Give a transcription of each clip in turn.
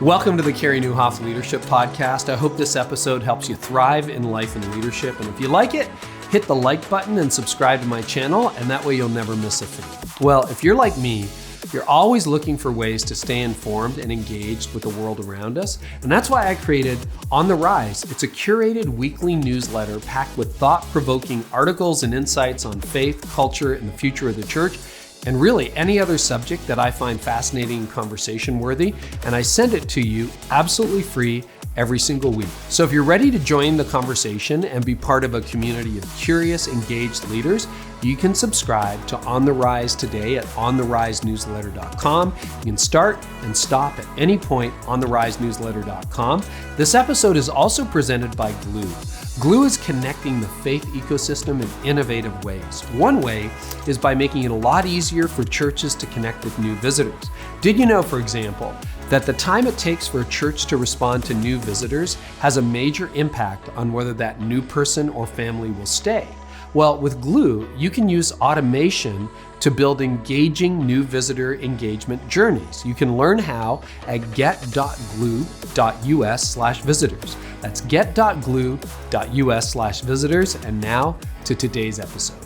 Welcome to the Carey Nieuwhof Leadership Podcast. I hope this episode helps you thrive in life and leadership. And if you like it, hit the like button and subscribe to my channel, and that way you'll never miss a thing. Well, if you're like me, you're always looking for ways to stay informed and engaged with the world around us. And that's why I created On the Rise. It's a curated weekly newsletter packed with thought-provoking articles and insights on faith, culture, and the future of the church, and really any other subject that I find fascinating and conversation worthy. And I send it to you absolutely free every single week. So if you're ready to join the conversation and be part of a community of curious, engaged leaders, you can subscribe to On the Rise today at ontherisenewsletter.com. You can start and stop at any point on ontherisenewsletter.com. This episode is also presented by Glue. Glue is connecting the faith ecosystem in innovative ways. One way is by making it a lot easier for churches to connect with new visitors. Did you know, for example, that the time it takes for a church to respond to new visitors has a major impact on whether that new person or family will stay? Well, with Glue, you can use automation to build engaging new visitor engagement journeys. You can learn how at get.glue.us/visitors. That's get.glue.us/visitors. And now to today's episode.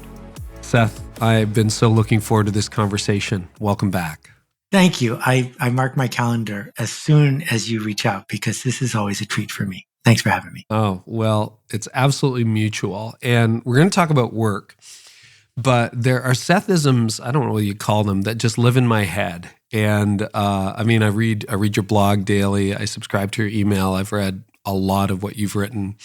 Seth, I've been so looking forward to this conversation. Welcome back. Thank you. I mark my calendar as soon as you reach out because this is always a treat for me. Thanks for having me. Oh, well, it's absolutely mutual. And we're going to talk about work, but there are Sethisms, I don't know what you call them, that just live in my head. And I read your blog daily. I subscribe to your email. I've read a lot of what you've written.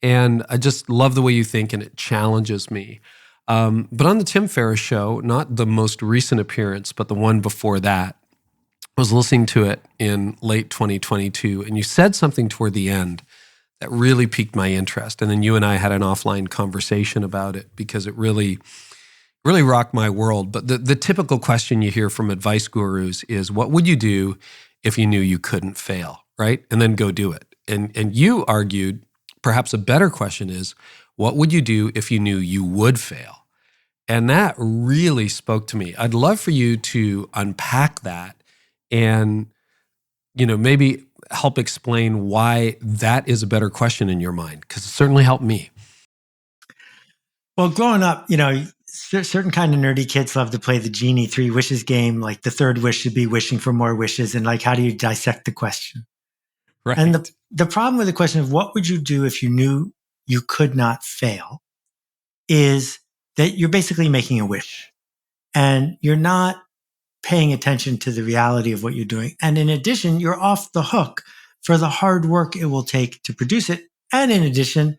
And I just love the way you think, and it challenges me. But on the Tim Ferriss show, not the most recent appearance, but the one before that, I was listening to it in late 2022, and you said something toward the end that really piqued my interest. And then you and I had an offline conversation about it because it really rocked my world. But the typical question you hear from advice gurus is, what would you do if you knew you couldn't fail, right? And then go do it. And you argued perhaps a better question is, what would you do if you knew you would fail? And that really spoke to me. I'd love for you to unpack that and, maybe help explain why that is a better question in your mind, because it certainly helped me. Well, growing up, certain kind of nerdy kids love to play the Genie 3 wishes game. Like the third wish should be wishing for more wishes. And like, how do you dissect the question? Right. And the problem with the question of what would you do if you knew you could not fail is that you're basically making a wish and you're not paying attention to the reality of what you're doing. And in addition, you're off the hook for the hard work it will take to produce it. And in addition,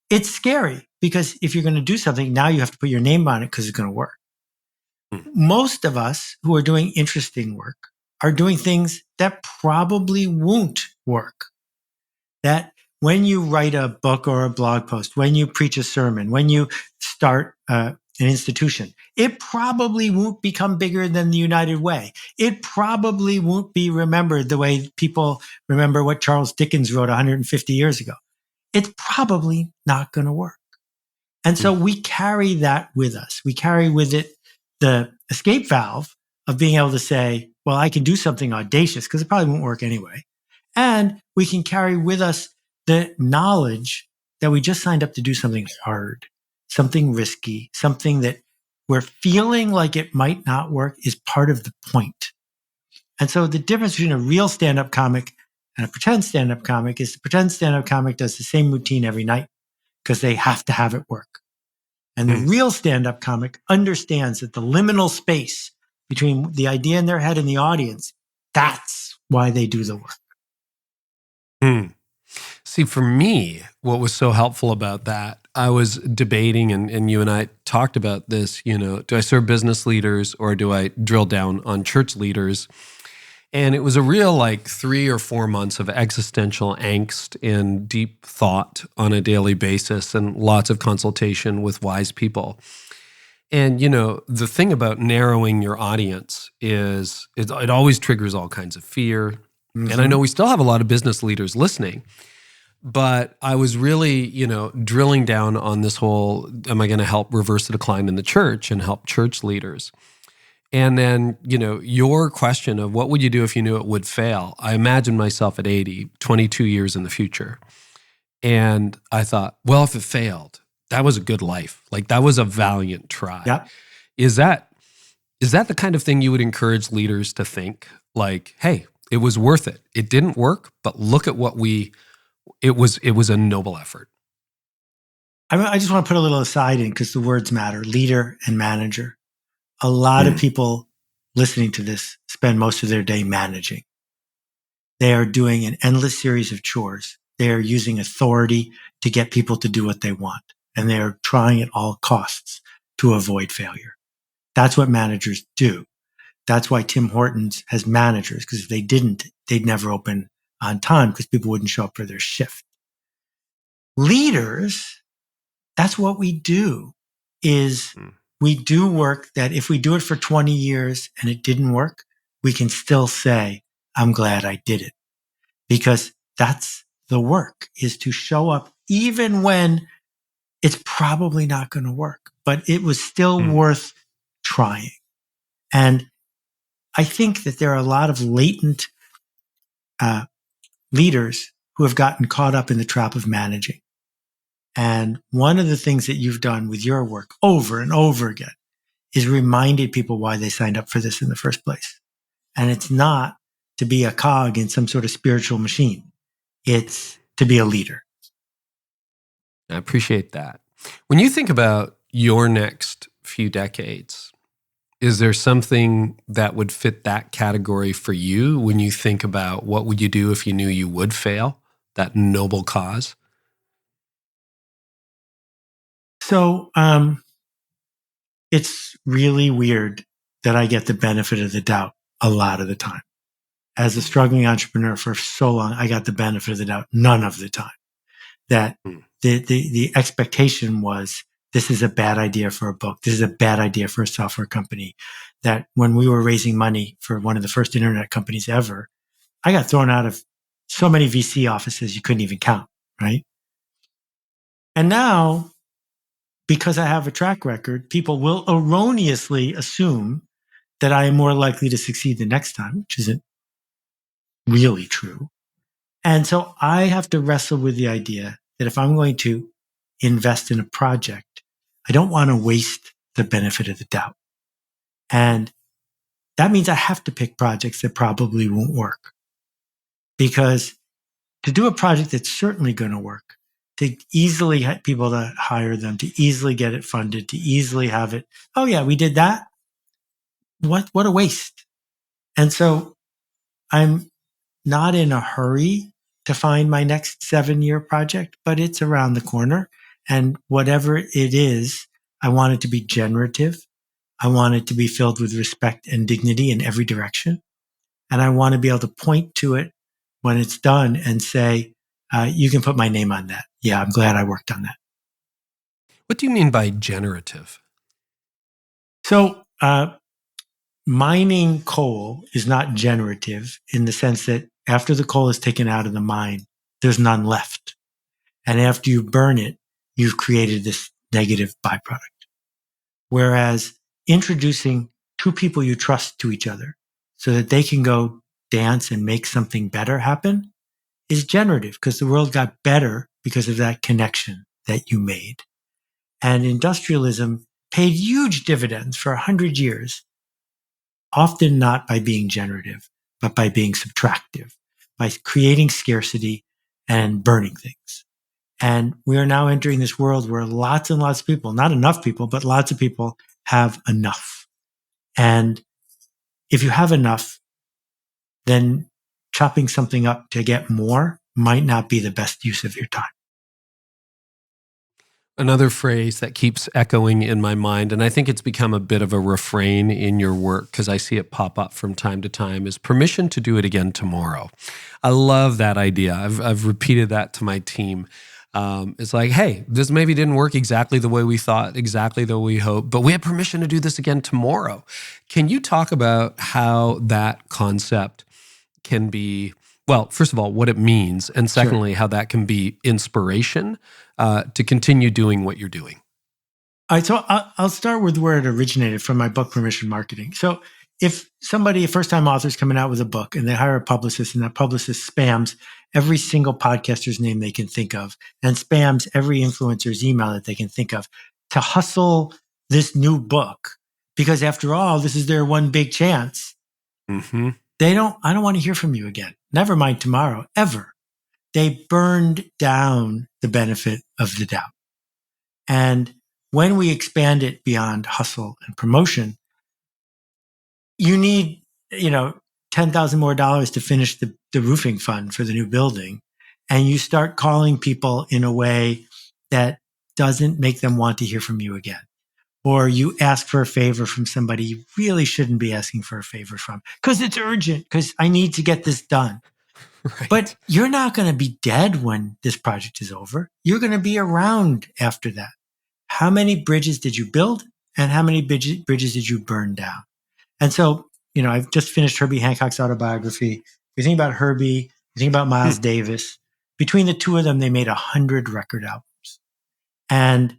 it's scary because if you're going to do something, now you have to put your name on it because it's going to work. Most of us who are doing interesting work are doing things that probably won't work. That when you write a book or a blog post, when you preach a sermon, when you start an institution, it probably won't become bigger than the United Way. It probably won't be remembered the way people remember what Charles Dickens wrote 150 years ago. It's probably not going to work. And so we carry that with us. We carry with it the escape valve of being able to say, well, I can do something audacious because it probably won't work anyway. And we can carry with us the knowledge that we just signed up to do something hard, something risky, something that we're feeling like it might not work is part of the point. And so the difference between a real stand-up comic and a pretend stand-up comic is the pretend stand-up comic does the same routine every night because they have to have it work. And the real stand-up comic understands that the liminal space between the idea in their head and the audience, that's why they do the work. See, for me, what was so helpful about that, I was debating, and you and I talked about this, do I serve business leaders or do I drill down on church leaders? And it was a real 3 or 4 months of existential angst and deep thought on a daily basis and lots of consultation with wise people. And, the thing about narrowing your audience is it always triggers all kinds of fear. Mm-hmm. And I know we still have a lot of business leaders listening. But I was really, drilling down on this whole, am I going to help reverse the decline in the church and help church leaders? And then, your question of what would you do if you knew it would fail? I imagine myself at 80, 22 years in the future. And I thought, well, if it failed, that was a good life. Like that was a valiant try. Yeah. Is that the kind of thing you would encourage leaders to think? Like, hey, it was worth it. It didn't work, but look at it was a noble effort. I just want to put a little aside in because the words matter, leader and manager. A lot of people listening to this spend most of their day managing. They are doing an endless series of chores. They are using authority to get people to do what they want. And they are trying at all costs to avoid failure. That's what managers do. That's why Tim Hortons has managers, because if they didn't, they'd never open on time because people wouldn't show up for their shift. Leaders, that's what we do, is we do work that if we do it for 20 years and it didn't work, we can still say, I'm glad I did it. Because that's the work, is to show up even when it's probably not going to work, but it was still worth trying. And I think that there are a lot of latent leaders who have gotten caught up in the trap of managing. And one of the things that you've done with your work over and over again is reminded people why they signed up for this in the first place. And it's not to be a cog in some sort of spiritual machine. It's to be a leader. I appreciate that. When you think about your next few decades, is there something that would fit that category for you when you think about what would you do if you knew you would fail, that noble cause? So it's really weird that I get the benefit of the doubt a lot of the time. As a struggling entrepreneur for so long, I got the benefit of the doubt none of the time. That the expectation was, this is a bad idea for a book. This is a bad idea for a software company. That when we were raising money for one of the first internet companies ever, I got thrown out of so many VC offices you couldn't even count, right? And now, because I have a track record, people will erroneously assume that I am more likely to succeed the next time, which isn't really true. And so I have to wrestle with the idea that if I'm going to invest in a project, I don't want to waste the benefit of the doubt. And that means I have to pick projects that probably won't work. Because to do a project that's certainly going to work, to easily get people to hire them, to easily get it funded, to easily have it, oh yeah, we did that. What a waste. And so I'm not in a hurry to find my next 7-year project, but it's around the corner. And whatever it is, I want it to be generative. I want it to be filled with respect and dignity in every direction. And I want to be able to point to it when it's done and say, you can put my name on that. Yeah, I'm glad I worked on that. What do you mean by generative? So, mining coal is not generative in the sense that after the coal is taken out of the mine, there's none left. And after you burn it, you've created this negative byproduct. Whereas introducing two people you trust to each other so that they can go dance and make something better happen is generative, because the world got better because of that connection that you made. And industrialism paid huge dividends for 100 years, often not by being generative, but by being subtractive, by creating scarcity and burning things. And we are now entering this world where lots and lots of people, not enough people, but lots of people have enough. And if you have enough, then chopping something up to get more might not be the best use of your time. Another phrase that keeps echoing in my mind, and I think it's become a bit of a refrain in your work because I see it pop up from time to time, is permission to do it again tomorrow. I love that idea. I've repeated that to my team. It's like, hey, this maybe didn't work exactly the way we thought, exactly the way we hoped, but we have permission to do this again tomorrow. Can you talk about how that concept can be, well, first of all, what it means, and secondly, how that can be inspiration to continue doing what you're doing? All right, so I'll start with where it originated from my book, Permission Marketing. So if somebody, a first-time author, is coming out with a book and they hire a publicist and that publicist spams every single podcaster's name they can think of and spams every influencer's email that they can think of to hustle this new book, because after all, this is their one big chance. Mm-hmm. I don't want to hear from you again. Never mind tomorrow, ever. They burned down the benefit of the doubt. And when we expand it beyond hustle and promotion, you need, $10,000 more to finish the roofing fund for the new building. And you start calling people in a way that doesn't make them want to hear from you again. Or you ask for a favor from somebody you really shouldn't be asking for a favor from because it's urgent, because I need to get this done. Right. But you're not going to be dead when this project is over. You're going to be around after that. How many bridges did you build and how many bridges did you burn down? And so, I've just finished Herbie Hancock's autobiography. You think about Herbie, you think about Miles Davis. Between the two of them, they made 100 record albums. And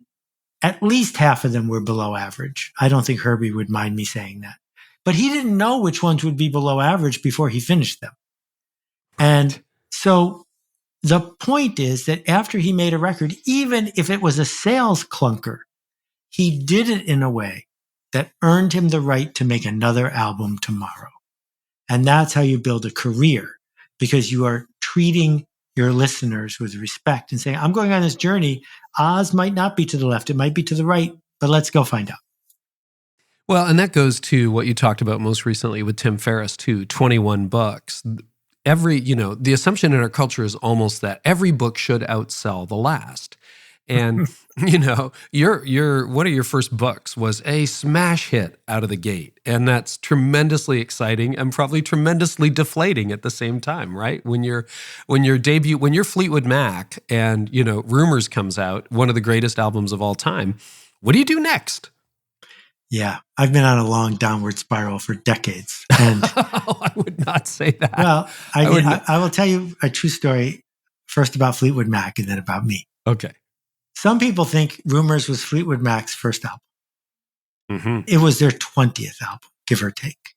at least half of them were below average. I don't think Herbie would mind me saying that. But he didn't know which ones would be below average before he finished them. And so the point is that after he made a record, even if it was a sales clunker, he did it in a way that earned him the right to make another album tomorrow. And that's how you build a career, because you are treating your listeners with respect and saying, I'm going on this journey. Oz might not be to the left. It might be to the right, but let's go find out. Well, and that goes to what you talked about most recently with Tim Ferriss too, 21 books. The assumption in our culture is almost that every book should outsell the last. And, your one of your first books was a smash hit out of the gate. And that's tremendously exciting and probably tremendously deflating at the same time, right? When your Fleetwood Mac and, Rumors comes out, one of the greatest albums of all time, what do you do next? Yeah, I've been on a long downward spiral for decades. And I would not say that. Well, I will tell you a true story, first about Fleetwood Mac and then about me. Okay. Some people think Rumors was Fleetwood Mac's first album. Mm-hmm. It was their 20th album, give or take.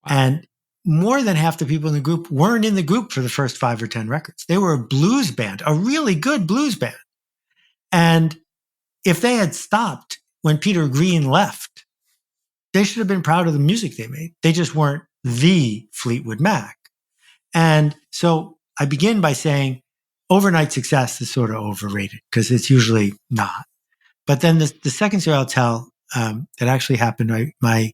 Wow. And more than half the people in the group weren't in the group for the first 5 or 10 records. They were a blues band, a really good blues band. And if they had stopped when Peter Green left, they should have been proud of the music they made. They just weren't the Fleetwood Mac. And so I begin by saying overnight success is sort of overrated because it's usually not. But then the second story I'll tell that actually happened, my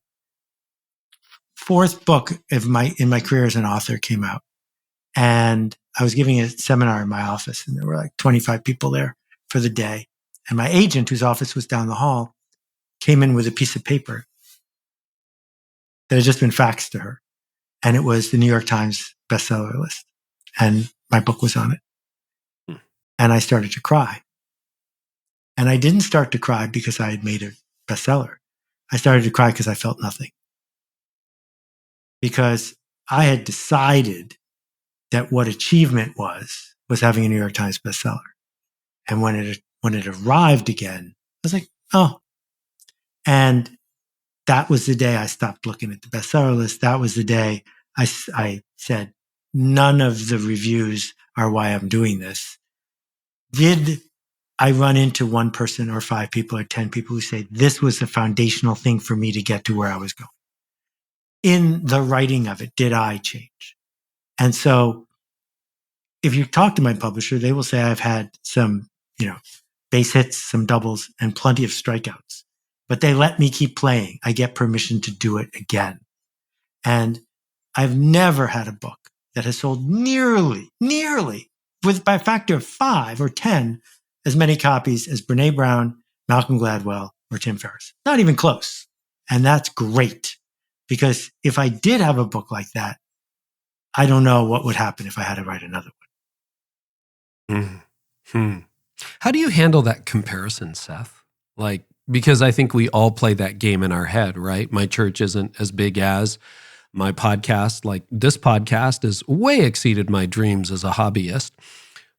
fourth book in my career as an author came out. And I was giving a seminar in my office and there were like 25 people there for the day. And my agent, whose office was down the hall, came in with a piece of paper that had just been faxed to her. And it was the New York Times bestseller list. And my book was on it. And I started to cry. And I didn't start to cry because I had made a bestseller. I started to cry because I felt nothing. Because I had decided that what achievement was having a New York Times bestseller. And when it arrived again, I was like, oh. And that was the day I stopped looking at the bestseller list. That was the day I said, none of the reviews are why I'm doing this. Did I run into one person or 5 people or 10 people who say this was the foundational thing for me to get to where I was going? In the writing of it, did I change? And so if you talk to my publisher, they will say I've had some, base hits, some doubles, and plenty of strikeouts. But they let me keep playing. I get permission to do it again. And I've never had a book that has sold nearly, by a factor of 5 or 10, as many copies as Brené Brown, Malcolm Gladwell, or Tim Ferriss. Not even close. And that's great. Because if I did have a book like that, I don't know what would happen if I had to write another one. Mm-hmm. How do you handle that comparison, Seth? Because I think we all play that game in our head, right? My church isn't as big as my podcast. This podcast has way exceeded my dreams as a hobbyist.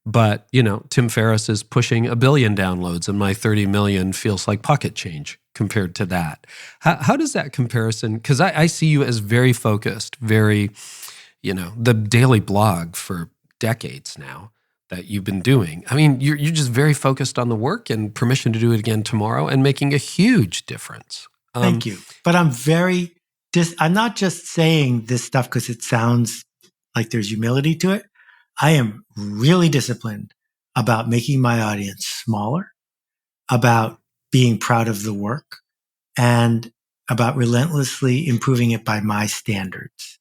But, Tim Ferriss is pushing 1 billion downloads and my 30 million feels like pocket change compared to that. How does that comparison, because I see you as very focused, very, the daily blog for decades now that you've been doing. I mean, you're just very focused on the work and permission to do it again tomorrow and making a huge difference. Thank you. But I'm not just saying this stuff because it sounds like there's humility to it. I am really disciplined about making my audience smaller, about being proud of the work, and about relentlessly improving it by my standards.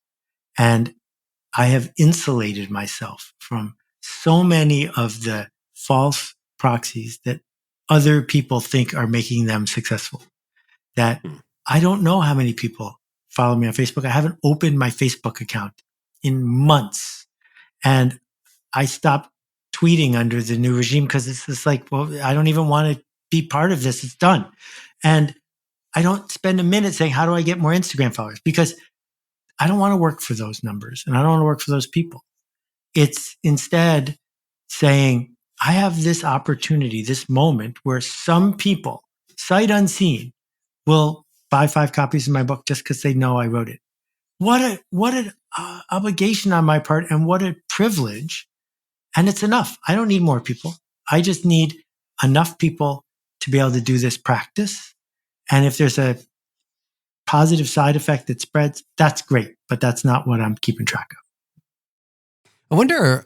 And I have insulated myself from so many of the false proxies that other people think are making them successful, that I don't know how many people follow me on Facebook. I haven't opened my Facebook account in months. And I stopped tweeting under the new regime because it's just like, well, I don't even want to be part of this. It's done. And I don't spend a minute saying, how do I get more Instagram followers? Because I don't want to work for those numbers and I don't want to work for those people. It's instead saying, I have this opportunity, this moment where some people, sight unseen, will buy 5 copies of my book just because they know I wrote it. What an obligation on my part and what a privilege. And it's enough. I don't need more people. I just need enough people to be able to do this practice. And if there's a positive side effect that spreads, that's great. But that's not what I'm keeping track of. I wonder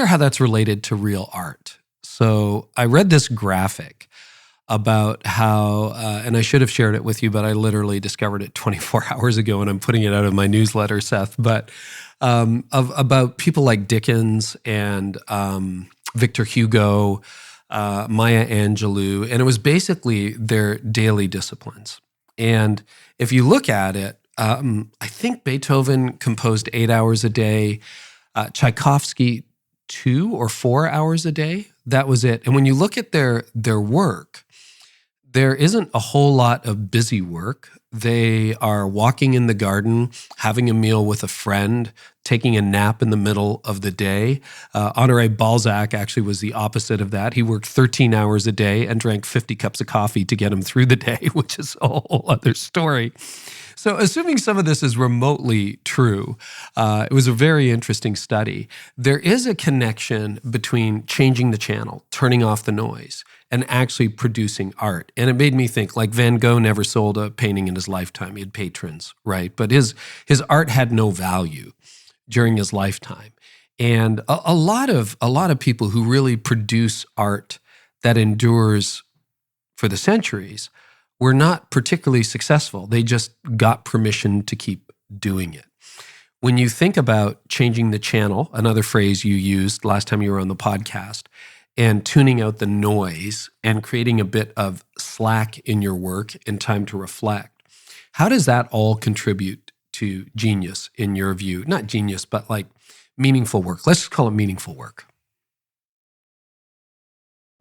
how that's related to real art. So I read this graphic about how, and I should have shared it with you, but I literally discovered it 24 hours ago and I'm putting it out of my newsletter, Seth, but about people like Dickens and Victor Hugo, Maya Angelou, and it was basically their daily disciplines. And if you look at it, I think Beethoven composed 8 hours a day, Tchaikovsky 2 or 4 hours a day. That was it. And when you look at their work, there isn't a whole lot of busy work. They are walking in the garden, having a meal with a friend, taking a nap in the middle of the day. Honoré Balzac actually was the opposite of that. He worked 13 hours a day and drank 50 cups of coffee to get him through the day, which is a whole other story. So assuming some of this is remotely true, it was a very interesting study. There is a connection between changing the channel, turning off the noise, and actually producing art. And it made me think, like Van Gogh never sold a painting in his lifetime. He had patrons, right? But his art had no value during his lifetime. And a lot of people who really produce art that endures for the centuries were not particularly successful. They just got permission to keep doing it. When you think about changing the channel, another phrase you used last time you were on the podcast, and tuning out the noise and creating a bit of slack in your work and time to reflect, how does that all contribute to genius in your view? Not genius, but like meaningful work. Let's just call it meaningful work.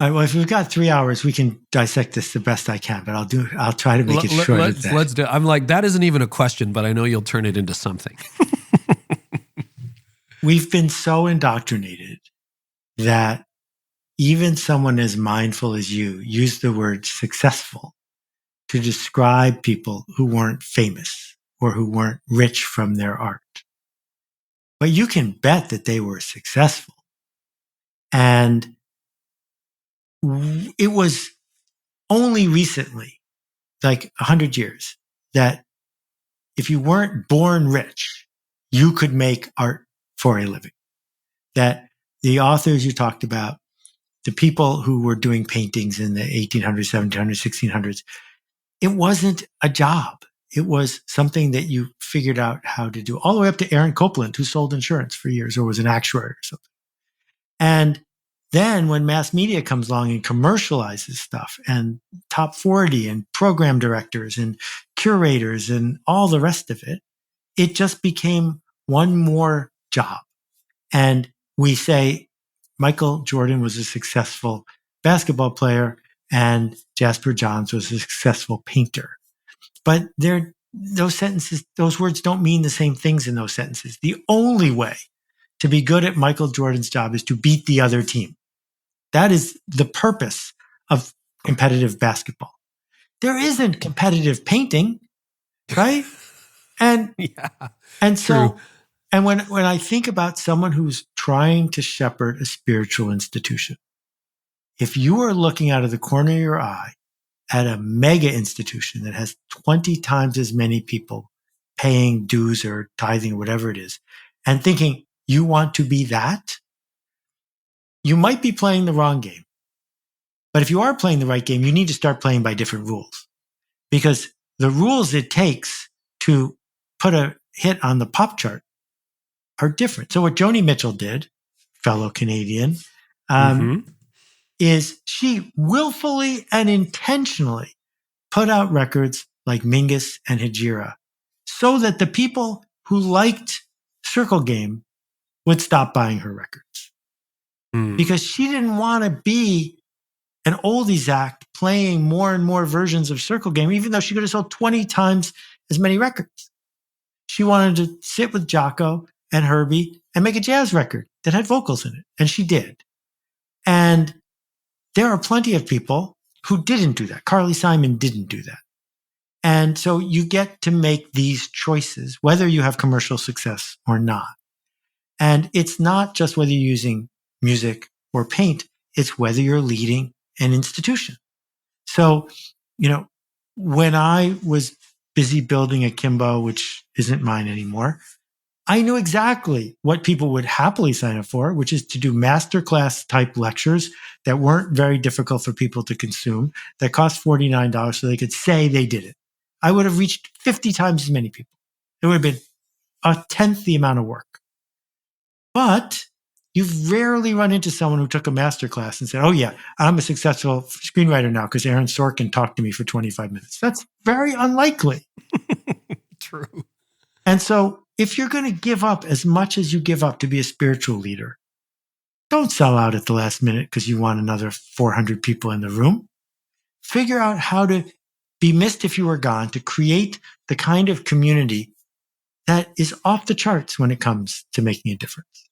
All right, well, if we've got 3 hours, we can dissect this the best I can, but I'll try to make it short. Let's do it. I'm like, that isn't even a question, but I know you'll turn it into something. We've been so indoctrinated that even someone as mindful as you used the word successful to describe people who weren't famous or who weren't rich from their art. But you can bet that they were successful. And it was only recently, like 100 years, that if you weren't born rich, you could make art for a living. That the authors you talked about, the people who were doing paintings in the 1800s, 1700s, 1600s, it wasn't a job. It was something that you figured out how to do, all the way up to Aaron Copland, who sold insurance for years or was an actuary or something. And then when mass media comes along and commercializes stuff and top 40 and program directors and curators and all the rest of it, it just became one more job. And we say, Michael Jordan was a successful basketball player and Jasper Johns was a successful painter. But those words don't mean the same things in those sentences. The only way to be good at Michael Jordan's job is to beat the other team. That is the purpose of competitive basketball. There isn't competitive painting, right? And Yeah, and true. so and when I think about someone who's trying to shepherd a spiritual institution, if you are looking out of the corner of your eye at a mega institution that has 20 times as many people paying dues or tithing or whatever it is, and thinking you want to be that, you might be playing the wrong game. But if you are playing the right game, you need to start playing by different rules, because the rules it takes to put a hit on the pop chart are different. So what Joni Mitchell did, fellow Canadian, is she willfully and intentionally put out records like Mingus and Hejira so that the people who liked Circle Game would stop buying her records. Because she didn't want to be an oldies act playing more and more versions of Circle Game, even though she could have sold 20 times as many records. She wanted to sit with Jocko and Herbie and make a jazz record that had vocals in it. And she did. And there are plenty of people who didn't do that. Carly Simon didn't do that. And so you get to make these choices, whether you have commercial success or not. And it's not just whether you're using music or paint, it's whether you're leading an institution. So, when I was busy building Akimbo, which isn't mine anymore, I knew exactly what people would happily sign up for, which is to do masterclass type lectures that weren't very difficult for people to consume, that cost $49 so they could say they did it. I would have reached 50 times as many people. It would have been a tenth the amount of work. But you've rarely run into someone who took a masterclass and said, oh yeah, I'm a successful screenwriter now because Aaron Sorkin talked to me for 25 minutes. That's very unlikely. True. And so if you're going to give up as much as you give up to be a spiritual leader, don't sell out at the last minute because you want another 400 people in the room. Figure out how to be missed if you were gone, to create the kind of community that is off the charts when it comes to making a difference.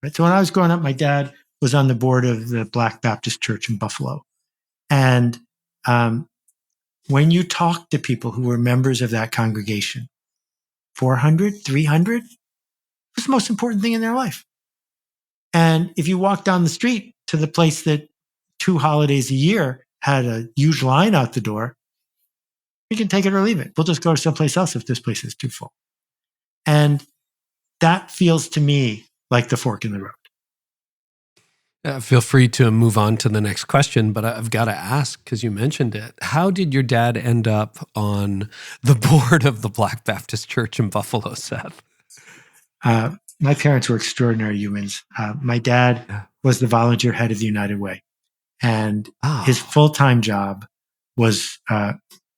Right? So when I was growing up, my dad was on the board of the Black Baptist Church in Buffalo. And when you talk to people who were members of that congregation, 400, 300 was the most important thing in their life. And if you walk down the street to the place that 2 holidays a year had a huge line out the door, you can take it or leave it. We'll just go to someplace else if this place is too full. And that feels to me like the fork in the road. Feel free to move on to the next question, but I've got to ask, because you mentioned it, how did your dad end up on the board of the Black Baptist Church in Buffalo, Seth? My parents were extraordinary humans. My dad was the volunteer head of the United Way. And his full-time job was,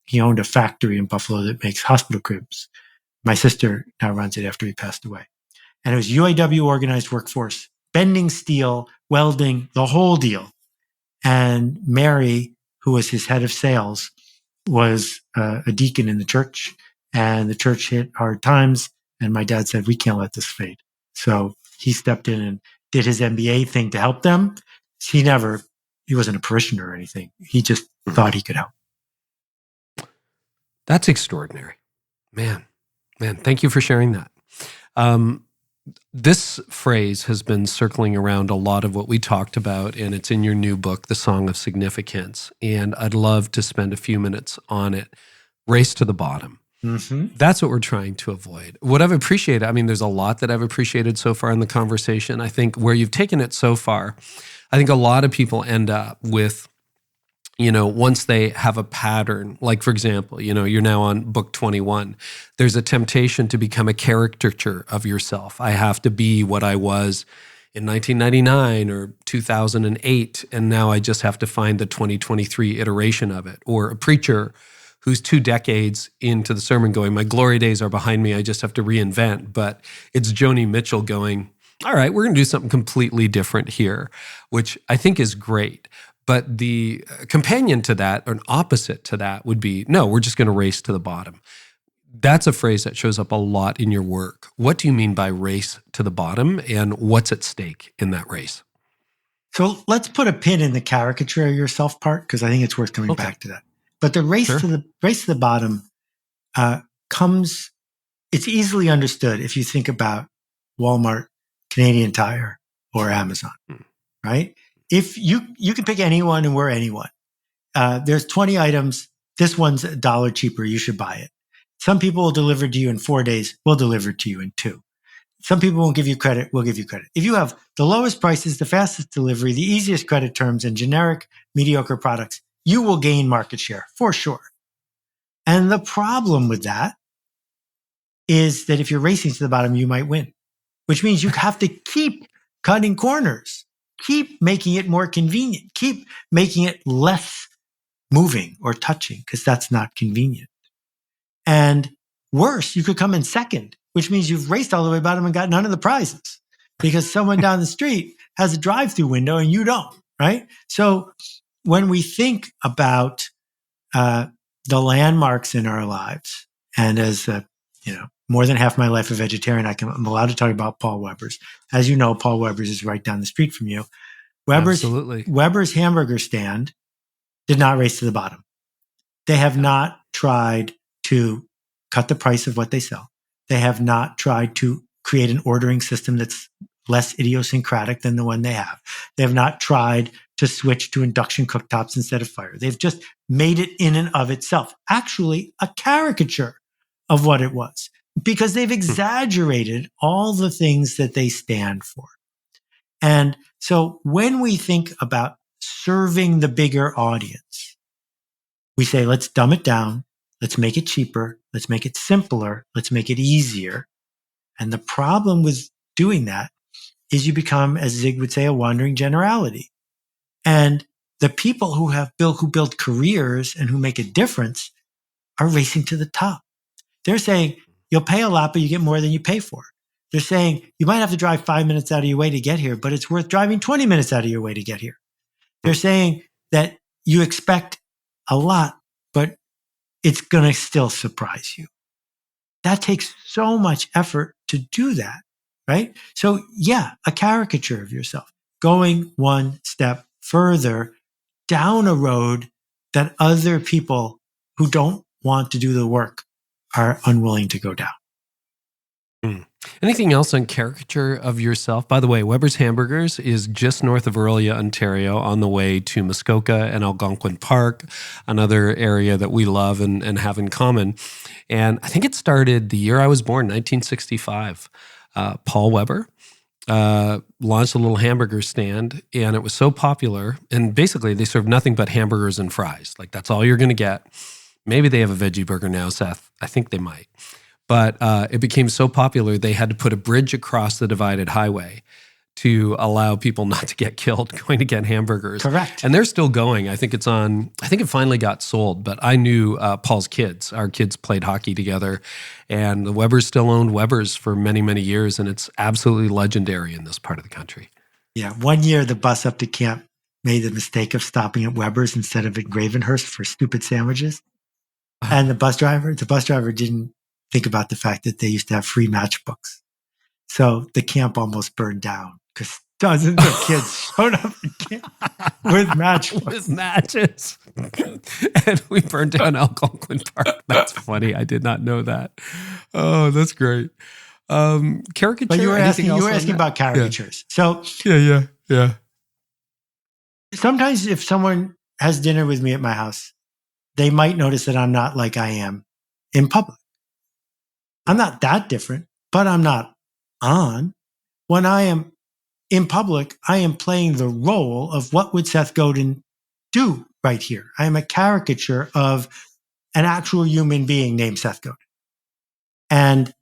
he owned a factory in Buffalo that makes hospital cribs. My sister now runs it after he passed away. And it was UAW organized workforce, bending steel, welding, the whole deal. And Mary, who was his head of sales, was a deacon in the church. And the church hit hard times. And my dad said, we can't let this fade. So he stepped in and did his MBA thing to help them. He wasn't a parishioner or anything. He just thought he could help. That's extraordinary. Man, thank you for sharing that. This phrase has been circling around a lot of what we talked about, and it's in your new book, The Song of Significance. And I'd love to spend a few minutes on it. Race to the bottom. Mm-hmm. That's what we're trying to avoid. What I've appreciated, there's a lot that I've appreciated so far in the conversation. I think where you've taken it so far, I think a lot of people end up with, once they have a pattern, like for example, you're now on book 21, there's a temptation to become a caricature of yourself. I have to be what I was in 1999 or 2008, and now I just have to find the 2023 iteration of it. Or a preacher who's 2 decades into the sermon going, my glory days are behind me, I just have to reinvent. But it's Joni Mitchell going, all right, we're going to do something completely different here, which I think is great. But the companion to that, or an opposite to that, would be, no, we're just going to race to the bottom. That's a phrase that shows up a lot in your work. What do you mean by race to the bottom, and what's at stake in that race? So let's put a pin in the caricature of yourself part, because I think it's worth coming back to that. But the race to the bottom comes. It's easily understood if you think about Walmart, Canadian Tire, or Amazon, right? If you can pick anyone and we're anyone. There's 20 items. This one's $1 cheaper. You should buy it. Some people will deliver to you in 4 days. We'll deliver to you in 2. Some people won't give you credit. We'll give you credit. If you have the lowest prices, the fastest delivery, the easiest credit terms, and generic, mediocre products, you will gain market share for sure. And the problem with that is that if you're racing to the bottom, you might win, which means you have to keep cutting corners, keep making it more convenient, keep making it less moving or touching, because that's not convenient. And worse, you could come in second, which means you've raced all the way bottom and got none of the prizes because someone down the street has a drive-through window and you don't, right? So when we think about the landmarks in our lives, and as more than half my life a vegetarian, I'm allowed to talk about Paul Weber's. As you know, Paul Weber's is right down the street from you. Weber's hamburger stand did not race to the bottom. They have not tried to cut the price of what they sell. They have not tried to create an ordering system that's less idiosyncratic than the one they have. They have not tried to switch to induction cooktops instead of fire. They've just made it in and of itself, actually a caricature of what it was, because they've exaggerated all the things that they stand for. And so when we think about serving the bigger audience, we say, let's dumb it down. Let's make it cheaper. Let's make it simpler. Let's make it easier. And the problem with doing that is you become, as Zig would say, a wandering generality. And the people who build careers and who make a difference are racing to the top. They're saying, you'll pay a lot, but you get more than you pay for. They're saying, you might have to drive 5 minutes out of your way to get here, but it's worth driving 20 minutes out of your way to get here. They're saying that you expect a lot, but it's going to still surprise you. That takes so much effort to do that, right? So yeah, a caricature of yourself, going one step further down a road that other people who don't want to do the work are unwilling to go down. Anything else on caricature of yourself? By the way, Weber's Hamburgers is just north of Orillia, Ontario, on the way to Muskoka and Algonquin Park, another area that we love and have in common. And I think it started the year I was born, 1965. Paul Weber launched a little hamburger stand, and it was so popular. And basically, they served nothing but hamburgers and fries. Like, that's all you're going to get. Maybe they have a veggie burger now, Seth. I think they might. But it became so popular, they had to put a bridge across the divided highway to allow people not to get killed going to get hamburgers. Correct. And they're still going. I think it finally got sold, but I knew Paul's kids. Our kids played hockey together, and the Webers still owned Webers for many, many years, and it's absolutely legendary in this part of the country. Yeah. One year, the bus up to camp made the mistake of stopping at Weber's instead of at Gravenhurst for stupid sandwiches. And the bus driver didn't think about the fact that they used to have free matchbooks. So the camp almost burned down because dozens of kids showed up at camp with matchbooks. With matches. And we burned down Algonquin Park. That's funny. I did not know that. Oh, that's great. Caricature. But you were asking about caricatures. Yeah. So yeah. Sometimes if someone has dinner with me at my house, they might notice that I'm not like I am in public. I'm not that different, but I'm not on. When I am in public, I am playing the role of what would Seth Godin do right here. I am a caricature of an actual human being named Seth Godin. And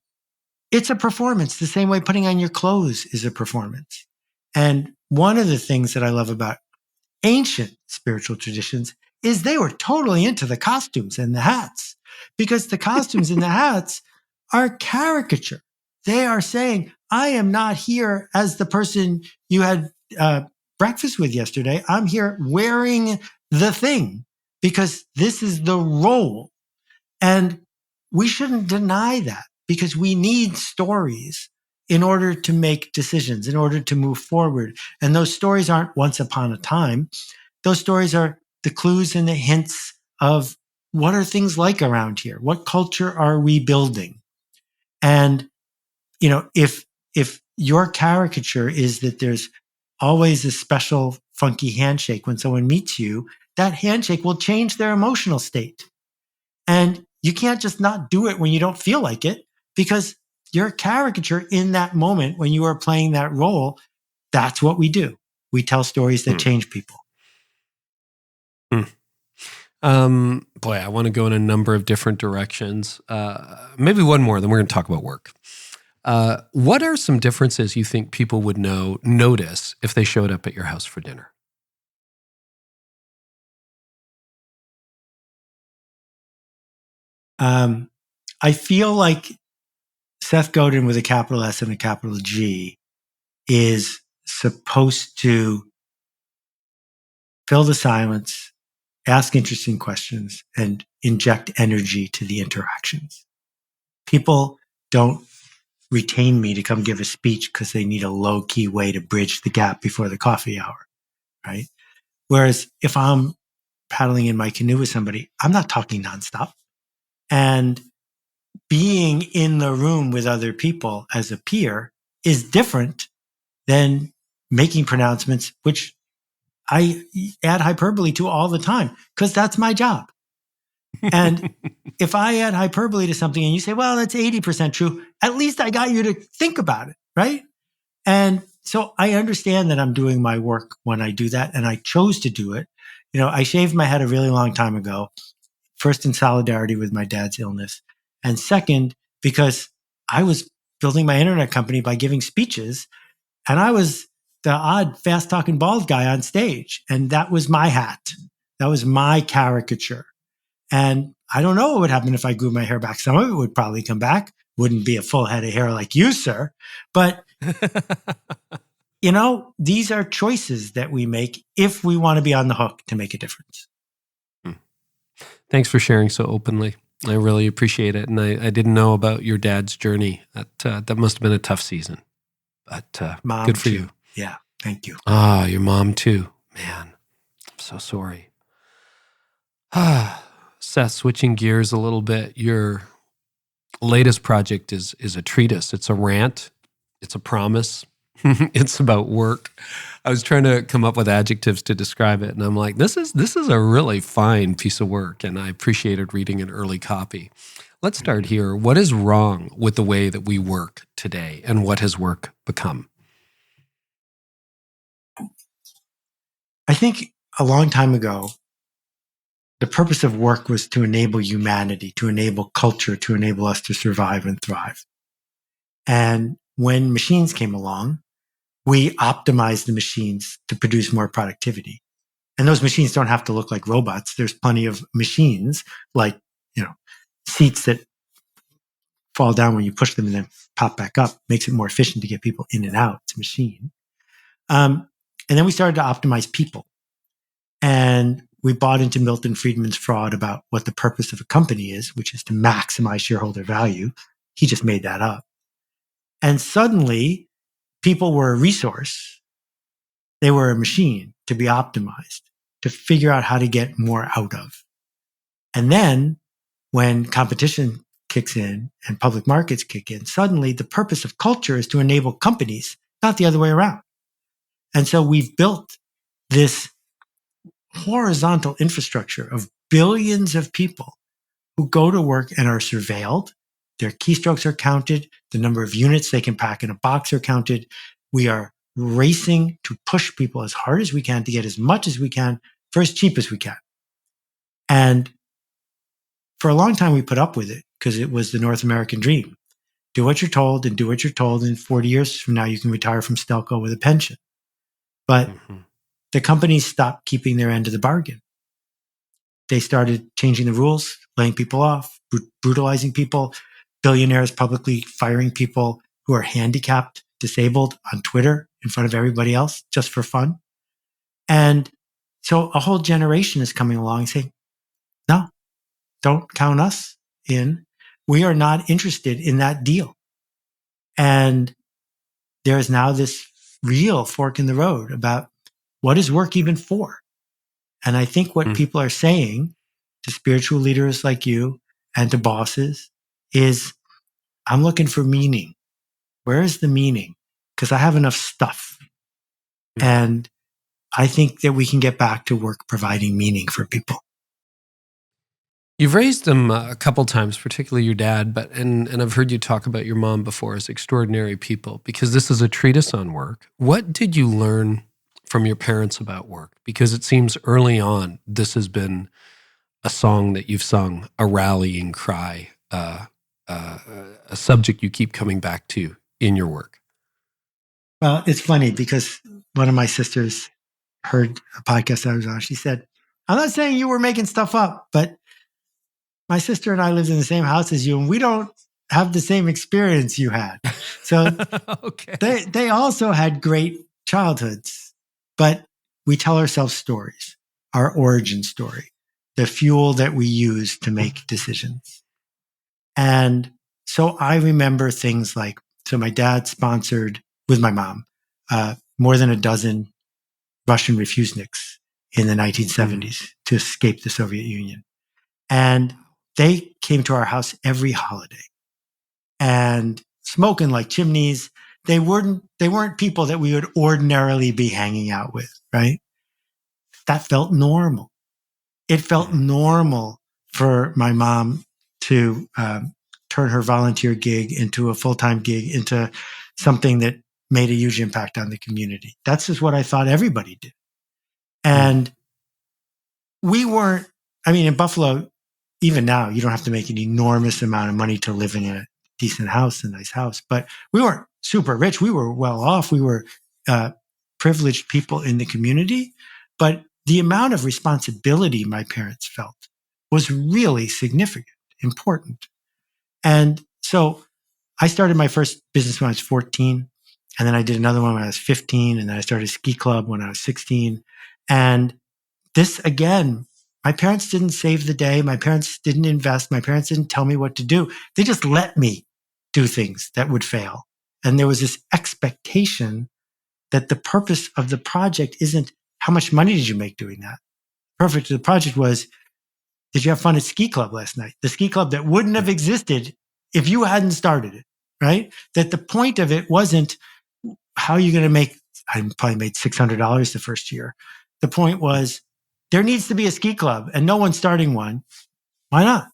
it's a performance, the same way putting on your clothes is a performance. And one of the things that I love about ancient spiritual traditions is they were totally into the costumes and the hats, because the costumes and the hats are caricature. They are saying, I am not here as the person you had breakfast with yesterday. I'm here wearing the thing because this is the role. And we shouldn't deny that, because we need stories in order to make decisions, in order to move forward. And those stories aren't once upon a time. Those stories are the clues and the hints of what are things like around here? What culture are we building? And, if your caricature is that there's always a special funky handshake when someone meets you, that handshake will change their emotional state. And you can't just not do it when you don't feel like it, because your caricature in that moment when you are playing that role, that's what we do. We tell stories that change people. Boy, I want to go in a number of different directions. Maybe one more, then we're going to talk about work. What are some differences you think people would notice if they showed up at your house for dinner? I feel like Seth Godin with a capital S and a capital G is supposed to fill the silence, ask interesting questions, and inject energy to the interactions. People don't retain me to come give a speech because they need a low-key way to bridge the gap before the coffee hour, right? Whereas if I'm paddling in my canoe with somebody, I'm not talking nonstop. And being in the room with other people as a peer is different than making pronouncements, which I add hyperbole to all the time, because that's my job. And if I add hyperbole to something and you say, well, that's 80% true, at least I got you to think about it, right? And so I understand that I'm doing my work when I do that, and I chose to do it. I shaved my head a really long time ago, first in solidarity with my dad's illness, and second, because I was building my internet company by giving speeches, and I was the odd, fast-talking bald guy on stage, and that was my hat. That was my caricature. And I don't know what would happen if I grew my hair back. Some of it would probably come back. Wouldn't be a full head of hair like you, sir. But, these are choices that we make if we want to be on the hook to make a difference. Thanks for sharing so openly. I really appreciate it. And I didn't know about your dad's journey. That must have been a tough season. But Mom good for too. you. Yeah, thank you. Your mom too. Man, I'm so sorry. Seth, switching gears a little bit, your latest project is a treatise. It's a rant. It's a promise. It's about work. I was trying to come up with adjectives to describe it, and I'm like, this is a really fine piece of work, and I appreciated reading an early copy. Let's start here. What is wrong with the way that we work today, and what has work become? I think a long time ago, the purpose of work was to enable humanity, to enable culture, to enable us to survive and thrive. And when machines came along, we optimized the machines to produce more productivity. And those machines don't have to look like robots. There's plenty of machines like, seats that fall down when you push them and then pop back up. Makes it more efficient to get people in and out. It's a machine. And then we started to optimize people. And we bought into Milton Friedman's fraud about what the purpose of a company is, which is to maximize shareholder value. He just made that up. And suddenly, people were a resource. They were a machine to be optimized, to figure out how to get more out of. And then when competition kicks in and public markets kick in, suddenly the purpose of culture is to enable companies, not the other way around. And so we've built this horizontal infrastructure of billions of people who go to work and are surveilled. Their keystrokes are counted. The number of units they can pack in a box are counted. We are racing to push people as hard as we can to get as much as we can for as cheap as we can. And for a long time, we put up with it because it was the North American dream. Do what you're told and do what you're told. And 40 years from now, you can retire from Stelco with a pension. But the companies stopped keeping their end of the bargain. They started changing the rules, laying people off, brutalizing people, billionaires publicly firing people who are handicapped, disabled on Twitter in front of everybody else just for fun. And so a whole generation is coming along and saying, no, don't count us in. we are not interested in that deal. And there is now this real fork in the road about what is work even for? And I think what people are saying to spiritual leaders like you and to bosses is, I'm looking for meaning. Where is the meaning? Because I have enough stuff. And I think that we can get back to work providing meaning for people. You've raised them a couple times, particularly your dad, and I've heard you talk about your mom before as extraordinary people, because this is a treatise on work. What did you learn from your parents about work? Because it seems early on, this has been a song that you've sung, a rallying cry, a subject you keep coming back to in your work. Well, it's funny because one of my sisters heard a podcast I was on. She said, I'm not saying you were making stuff up, but my sister and I lived in the same house as you, and we don't have the same experience you had. So Okay. they also had great childhoods, but we tell ourselves stories, our origin story, the fuel that we use to make decisions. And so I remember things like, so my dad sponsored with my mom more than a dozen Russian refuseniks in the 1970s to escape the Soviet Union. And they came to our house every holiday and smoking like chimneys. They weren't people that we would ordinarily be hanging out with, right? That felt normal. It felt normal for my mom to turn her volunteer gig into a full-time gig, into something that made a huge impact on the community. That's just what I thought everybody did. And we weren't, I mean, in Buffalo, even now, you don't have to make an enormous amount of money to live in a decent house, a nice house, but we weren't super rich. We were well off. We were privileged people in the community, but the amount of responsibility my parents felt was really significant, important. And so I started my first business when I was 14, and then I did another one when I was 15, and then I started a ski club when I was 16. And this, again, my parents didn't save the day. My parents didn't invest. My parents didn't tell me what to do. They just let me do things that would fail. And there was this expectation that the purpose of the project isn't how much money did you make doing that. The purpose of the project was, did you have fun at ski club last night? The ski club that wouldn't have existed if you hadn't started it, right? That the point of it wasn't how are you going to make, I probably made $600 the first year. The point was, there needs to be a ski club and no one's starting one. Why not?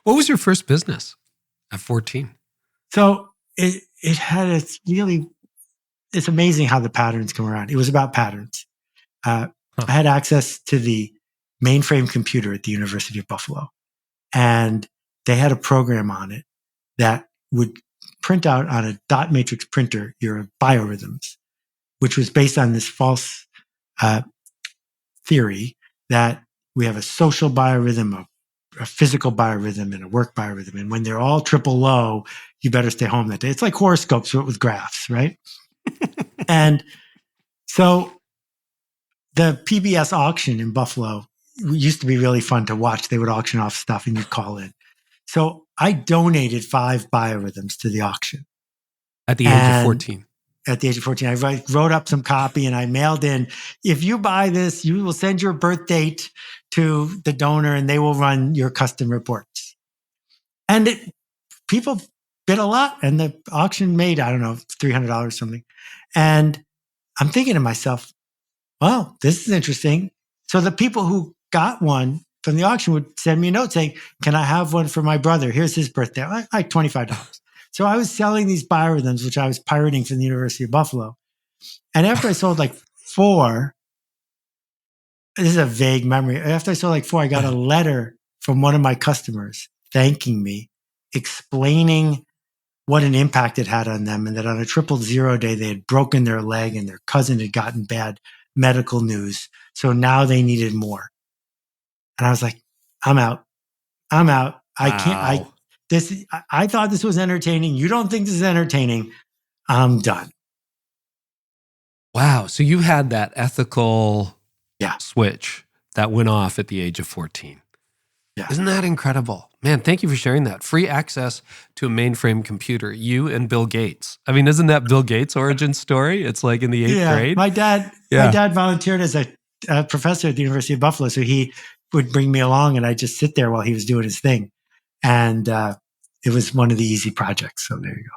What was your first business at 14? So it had it's amazing how the patterns come around. It was about patterns. I had access to the mainframe computer at the University of Buffalo, and they had a program on it that would print out on a dot matrix printer your biorhythms, which was based on this false theory that we have a social biorhythm, a physical biorhythm, and a work biorhythm. And when they're all triple low, you better stay home that day. It's like horoscopes, but with graphs, right? And so the PBS auction in Buffalo used to be really fun to watch. They would auction off stuff and you'd call in. So I donated 5 biorhythms to the auction. At the age of 14? At the age of 14, I wrote up some copy and I mailed in, if you buy this, you will send your birth date to the donor and they will run your custom reports. And people bid a lot and the auction made, I don't know, $300 something. And I'm thinking to myself, well, this is interesting. So the people who got one from the auction would send me a note saying, can I have one for my brother? Here's his birthday. Like $25. So I was selling these biorhythms, which I was pirating from the University of Buffalo. And after I sold like 4, this is a vague memory. After I sold like 4, I got a letter from one of my customers thanking me, explaining what an impact it had on them, and that on a 000 day, they had broken their leg and their cousin had gotten bad medical news. So now they needed more. And I was like, I'm out. I can't, I thought this was entertaining. You don't think this is entertaining. I'm done. Wow. So you had that ethical switch that went off at the age of 14. Yeah. Isn't that incredible? Man, thank you for sharing that. Free access to a mainframe computer, you and Bill Gates. I mean, isn't that Bill Gates' origin story? It's like in the 8th Yeah. grade. My dad volunteered as a professor at the University of Buffalo. So he would bring me along and I'd just sit there while he was doing his thing. And it was one of the easy projects. So there you go.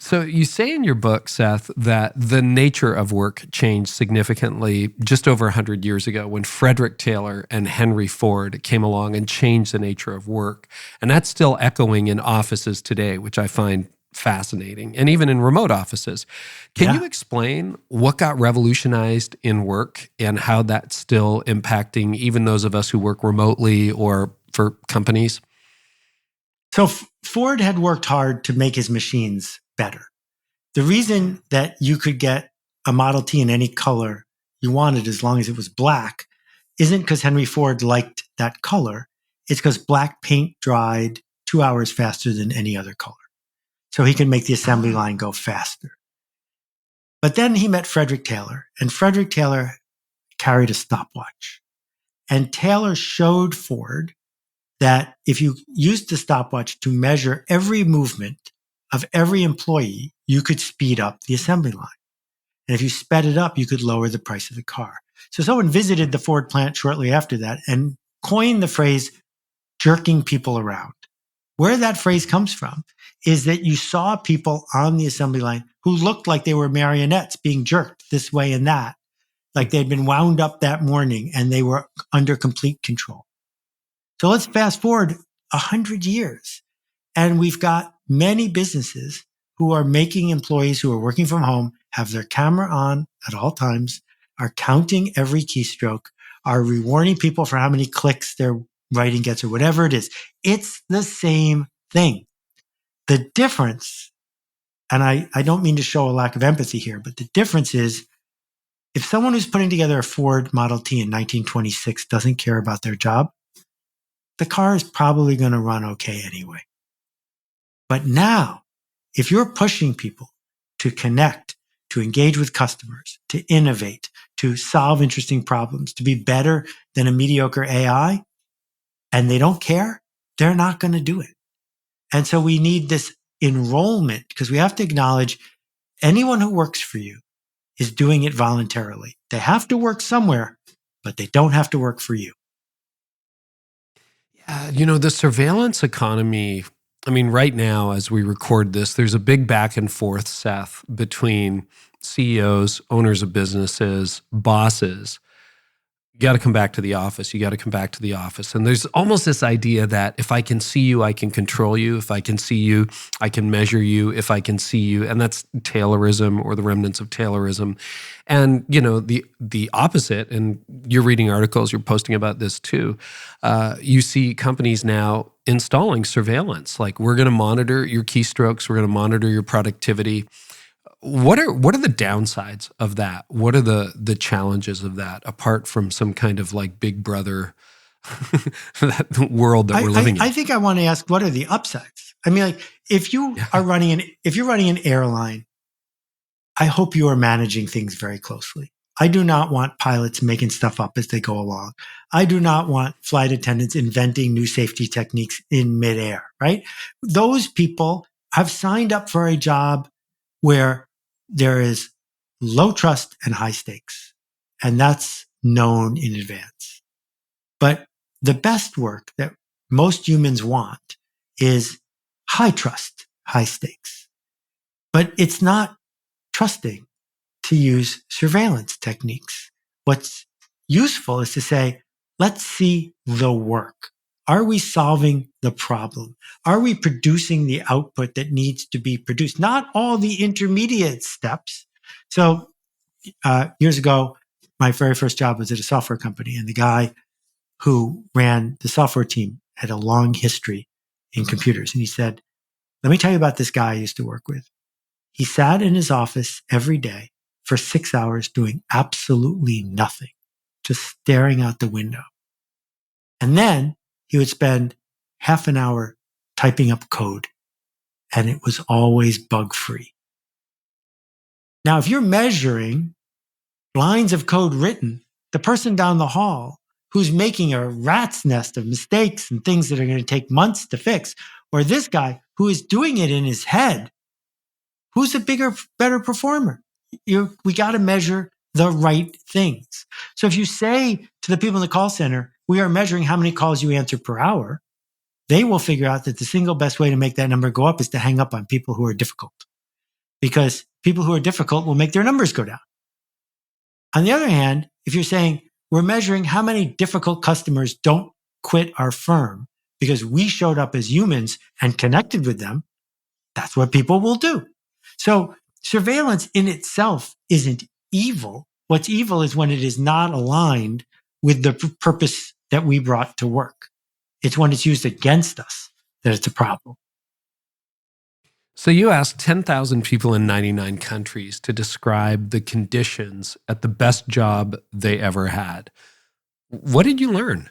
So you say in your book, Seth, that the nature of work changed significantly just over 100 years ago when Frederick Taylor and Henry Ford came along and changed the nature of work. And that's still echoing in offices today, which I find fascinating, and even in remote offices. Can you explain what got revolutionized in work and how that's still impacting even those of us who work remotely or for companies? So Ford had worked hard to make his machines better. The reason that you could get a Model T in any color you wanted as long as it was black isn't because Henry Ford liked that color. It's because black paint dried 2 hours faster than any other color. So he could make the assembly line go faster. But then he met Frederick Taylor, and Frederick Taylor carried a stopwatch. And Taylor showed Ford that if you used the stopwatch to measure every movement of every employee, you could speed up the assembly line. And if you sped it up, you could lower the price of the car. So someone visited the Ford plant shortly after that and coined the phrase jerking people around. Where that phrase comes from is that you saw people on the assembly line who looked like they were marionettes being jerked this way and that, like they'd been wound up that morning and they were under complete control. So let's fast forward 100 years. And we've got many businesses who are making employees who are working from home have their camera on at all times, are counting every keystroke, are rewarding people for how many clicks their writing gets or whatever it is. It's the same thing. The difference, and I don't mean to show a lack of empathy here, but the difference is if someone who's putting together a Ford Model T in 1926 doesn't care about their job, the car is probably going to run okay anyway. But now, if you're pushing people to connect, to engage with customers, to innovate, to solve interesting problems, to be better than a mediocre AI, and they don't care, they're not going to do it. And so we need this enrollment because we have to acknowledge anyone who works for you is doing it voluntarily. They have to work somewhere, but they don't have to work for you. The surveillance economy, I mean, right now, as we record this, there's a big back and forth, Seth, between CEOs, owners of businesses, bosses. You got to come back to the office. You got to come back to the office. And there's almost this idea that if I can see you, I can control you. If I can see you, I can measure you. If I can see you, and that's Taylorism or the remnants of Taylorism. And, the opposite, and you're reading articles, you're posting about this too. You see companies now installing surveillance. Like, we're going to monitor your keystrokes. We're going to monitor your productivity. What are the downsides of that? What are the challenges of that, apart from some kind of like Big Brother that world that we're living in? I think I want to ask, what are the upsides? I mean, like if you're running an airline, I hope you are managing things very closely. I do not want pilots making stuff up as they go along. I do not want flight attendants inventing new safety techniques in midair, right? Those people have signed up for a job where there is low trust and high stakes. And that's known in advance. But the best work that most humans want is high trust, high stakes. But it's not trusting to use surveillance techniques. What's useful is to say, let's see the work. Are we solving the problem? Are we producing the output that needs to be produced? Not all the intermediate steps. So years ago, my very first job was at a software company, and the guy who ran the software team had a long history in computers. And he said, let me tell you about this guy I used to work with. He sat in his office every day for 6 hours doing absolutely nothing, just staring out the window. And then he would spend half an hour typing up code, and it was always bug-free. Now, if you're measuring lines of code written, the person down the hall who's making a rat's nest of mistakes and things that are going to take months to fix, or this guy who is doing it in his head, who's a better performer? We got to measure the right things. So if you say to the people in the call center, we are measuring how many calls you answer per hour, they will figure out that the single best way to make that number go up is to hang up on people who are difficult, because people who are difficult will make their numbers go down. On the other hand, if you're saying we're measuring how many difficult customers don't quit our firm because we showed up as humans and connected with them, that's what people will do. So surveillance in itself isn't evil. What's evil is when it is not aligned with the purpose that we brought to work. It's when it's used against us that it's a problem. So you asked 10,000 people in 99 countries to describe the conditions at the best job they ever had. What did you learn?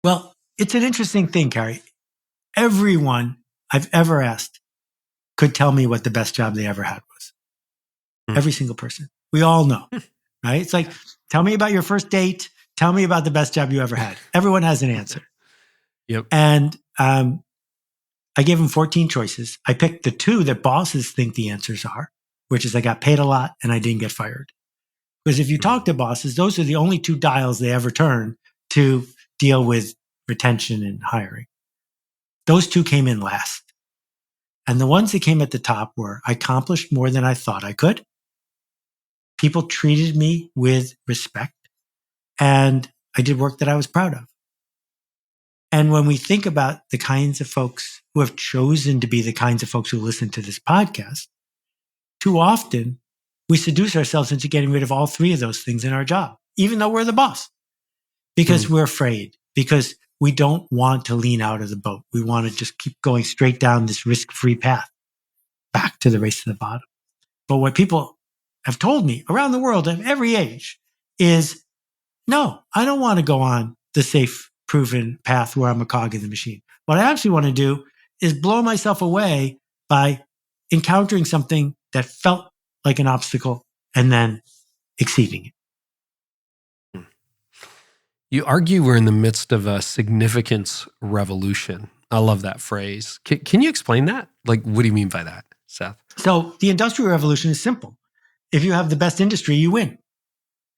Well, it's an interesting thing, Carey. Everyone I've ever asked could tell me what the best job they ever had was. Every single person. We all know, right? It's like, tell me about your first date. Tell me about the best job you ever had. Everyone has an answer. Yep. And I gave them 14 choices. I picked the two that bosses think the answers are, which is I got paid a lot and I didn't get fired. Because if you talk to bosses, those are the only two dials they ever turn to deal with retention and hiring. Those two came in last. And the ones that came at the top were, I accomplished more than I thought I could. People treated me with respect. And I did work that I was proud of. And when we think about the kinds of folks who have chosen to be the kinds of folks who listen to this podcast, too often we seduce ourselves into getting rid of all three of those things in our job, even though we're the boss, because we're afraid, because we don't want to lean out of the boat. We want to just keep going straight down this risk-free path back to the race to the bottom. But what people have told me around the world at every age is, no, I don't want to go on the safe, proven path where I'm a cog in the machine. What I actually want to do is blow myself away by encountering something that felt like an obstacle and then exceeding it. You argue we're in the midst of a significance revolution. I love that phrase. Can you explain that? Like, what do you mean by that, Seth? So the Industrial Revolution is simple. If you have the best industry, you win,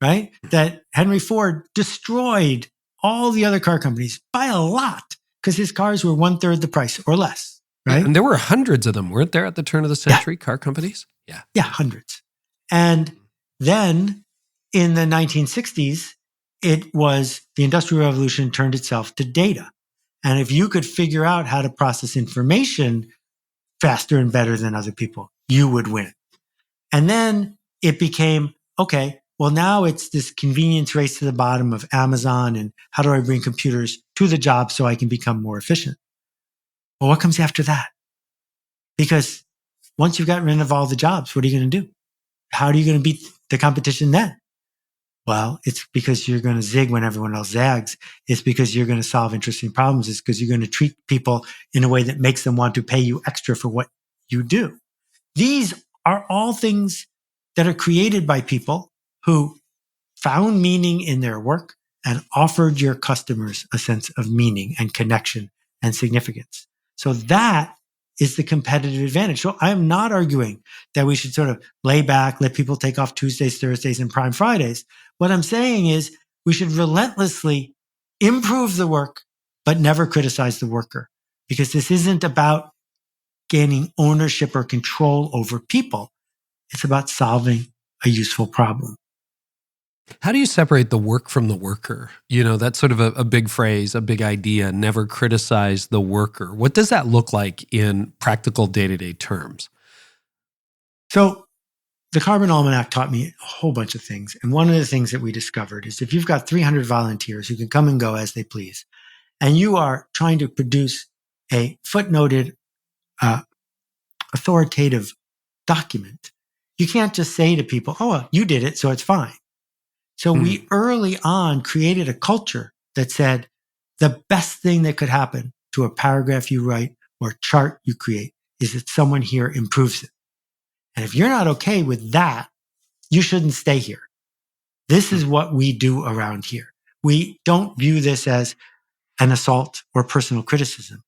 right? That Henry Ford destroyed all the other car companies by a lot because his cars were 1/3 the price or less, right? And there were hundreds of them, weren't there, at the turn of the century, car companies? Yeah, hundreds. And then in the 1960s, it was the Industrial Revolution turned itself to data. And if you could figure out how to process information faster and better than other people, you would win. And then it became, okay, well, now it's this convenience race to the bottom of Amazon and how do I bring computers to the job so I can become more efficient? Well, what comes after that? Because once you've gotten rid of all the jobs, what are you going to do? How are you going to beat the competition then? Well, it's because you're going to zig when everyone else zags. It's because you're going to solve interesting problems. It's because you're going to treat people in a way that makes them want to pay you extra for what you do. These are all things that are created by people who found meaning in their work and offered your customers a sense of meaning and connection and significance. So that is the competitive advantage. So I'm not arguing that we should sort of lay back, let people take off Tuesdays, Thursdays, and Prime Fridays. What I'm saying is we should relentlessly improve the work, but never criticize the worker, because this isn't about gaining ownership or control over people. It's about solving a useful problem. How do you separate the work from the worker? You know, that's sort of a big phrase, a big idea, never criticize the worker. What does that look like in practical day-to-day terms? So the Carbon Almanac taught me a whole bunch of things. And one of the things that we discovered is if you've got 300 volunteers who can come and go as they please, and you are trying to produce a footnoted, authoritative document, you can't just say to people, oh, well, you did it, so it's fine. So we early on created a culture that said the best thing that could happen to a paragraph you write or chart you create is that someone here improves it. And if you're not okay with that, you shouldn't stay here. This is what we do around here. we don't view this as an assault or personal criticism.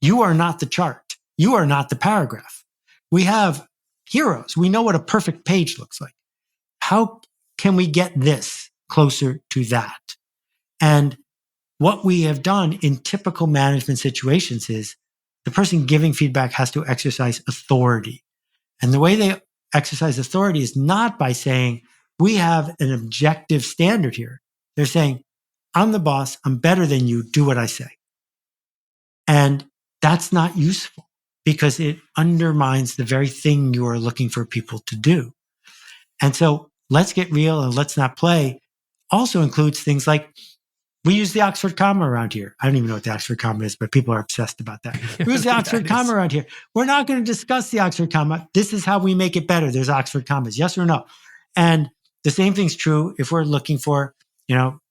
You are not the chart. You are not the paragraph. We have heroes. We know what a perfect page looks like. How can we get this closer to that? And what we have done in typical management situations is the person giving feedback has to exercise authority. And the way they exercise authority is not by saying, we have an objective standard here. They're saying, I'm the boss. I'm better than you. Do what I say. And that's not useful because it undermines the very thing you are looking for people to do. And so let's get real and let's not play also includes things like we use the Oxford comma around here. I don't even know what the Oxford comma is, but people are obsessed about that. We use the Oxford comma around here. We're not going to discuss the Oxford comma. This is how we make it better. There's Oxford commas, yes or no? And the same thing's true if we're looking for,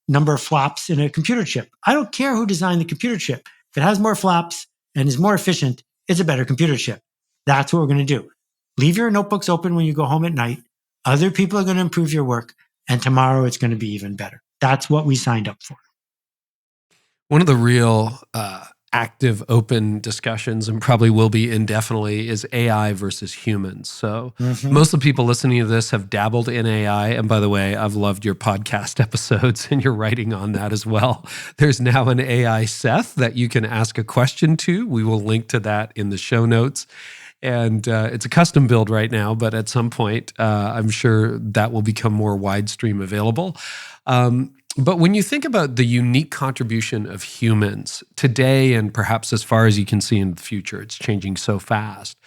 number of flops in a computer chip. I don't care who designed the computer chip. If it has more flops and is more efficient, it's a better computer chip. That's what we're going to do. Leave your notebooks open when you go home at night. Other people are going to improve your work. And tomorrow it's going to be even better. That's what we signed up for. One of the real active, open discussions, and probably will be indefinitely, is AI versus humans. So most of the people listening to this have dabbled in AI. And by the way, I've loved your podcast episodes and your writing on that as well. There's now an AI Seth that you can ask a question to. We will link to that in the show notes. And it's a custom build right now, but at some point, I'm sure that will become more wide stream available. But when you think about the unique contribution of humans today, and perhaps as far as you can see in the future, it's changing so fast.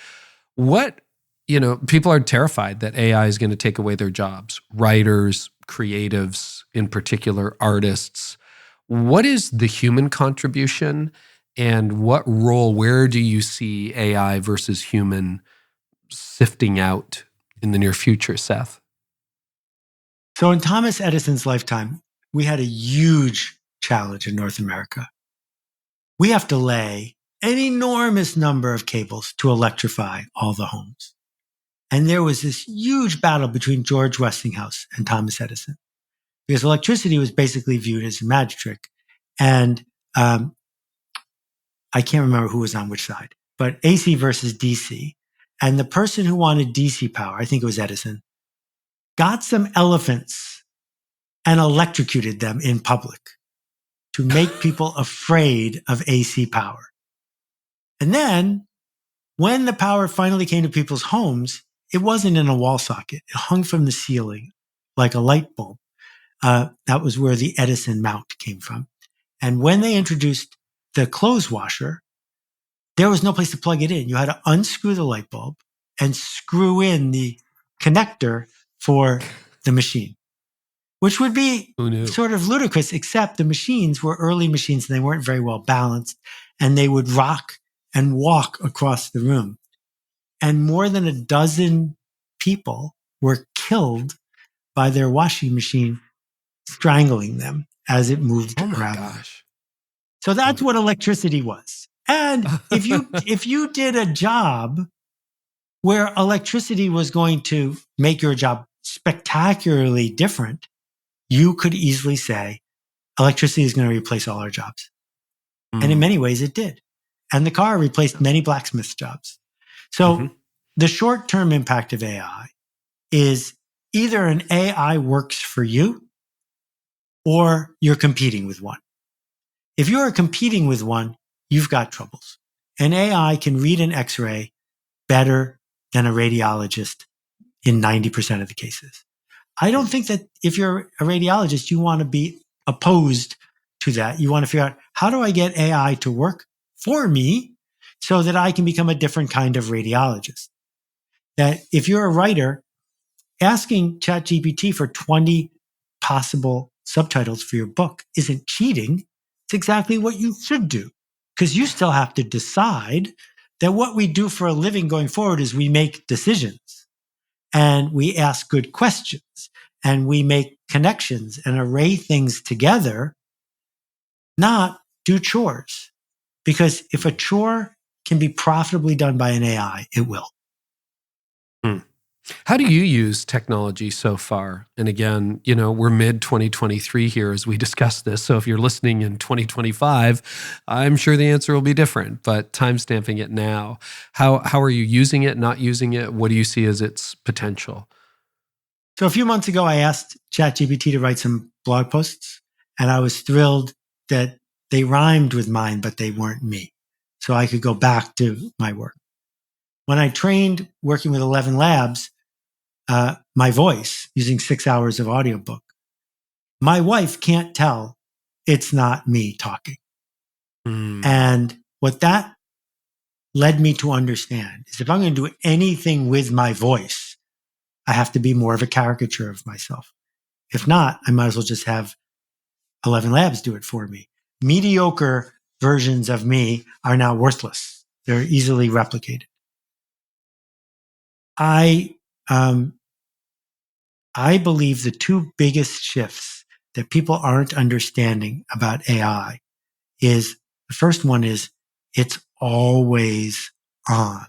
People are terrified that AI is going to take away their jobs, writers, creatives, in particular, artists. What is the human contribution, and what role, where do you see AI versus human sifting out in the near future, Seth? So in Thomas Edison's lifetime, we had a huge challenge in North America. We have to lay an enormous number of cables to electrify all the homes. And there was this huge battle between George Westinghouse and Thomas Edison because electricity was basically viewed as a magic trick. And I can't remember who was on which side, but AC versus DC. And the person who wanted DC power, I think it was Edison, got some elephants and electrocuted them in public to make people afraid of AC power. And then when the power finally came to people's homes, it wasn't in a wall socket. It hung from the ceiling like a light bulb. That was where the Edison mount came from. And when they introduced the clothes washer, there was no place to plug it in. You had to unscrew the light bulb and screw in the connector for the machine, which would be sort of ludicrous, except the machines were early machines and they weren't very well balanced, and they would rock and walk across the room. And more than a dozen people were killed by their washing machine strangling them as it moved around. Gosh. So that's what electricity was. And if you did a job where electricity was going to make your job spectacularly different, you could easily say electricity is going to replace all our jobs. And in many ways it did. And the car replaced many blacksmith jobs. So the short-term impact of AI is either an AI works for you or you're competing with one. If you're competing with one, you've got troubles. An AI can read an X-ray better than a radiologist in 90% of the cases. I don't think that if you're a radiologist, you want to be opposed to that. You want to figure out, how do I get AI to work for me so that I can become a different kind of radiologist? That if you're a writer, asking ChatGPT for 20 possible subtitles for your book isn't cheating. It's exactly what you should do, because you still have to decide that what we do for a living going forward is we make decisions and we ask good questions and we make connections and array things together, not do chores. Because if a chore can be profitably done by an AI, it will. How do you use technology so far? And again, we're mid-2023 here as we discuss this. So if you're listening in 2025, I'm sure the answer will be different, but timestamping it now. How are you using it, not using it? What do you see as its potential? So a few months ago, I asked ChatGPT to write some blog posts, and I was thrilled that they rhymed with mine, but they weren't me. So I could go back to my work. When I trained working with 11 labs, my voice using 6 hours of audiobook, my wife can't tell it's not me talking. And what that led me to understand is if I'm going to do anything with my voice, I have to be more of a caricature of myself. If not, I might as well just have 11 labs do it for me. Mediocre versions of me are now worthless. They're easily replicated. I believe the two biggest shifts that people aren't understanding about AI is the first one is it's always on,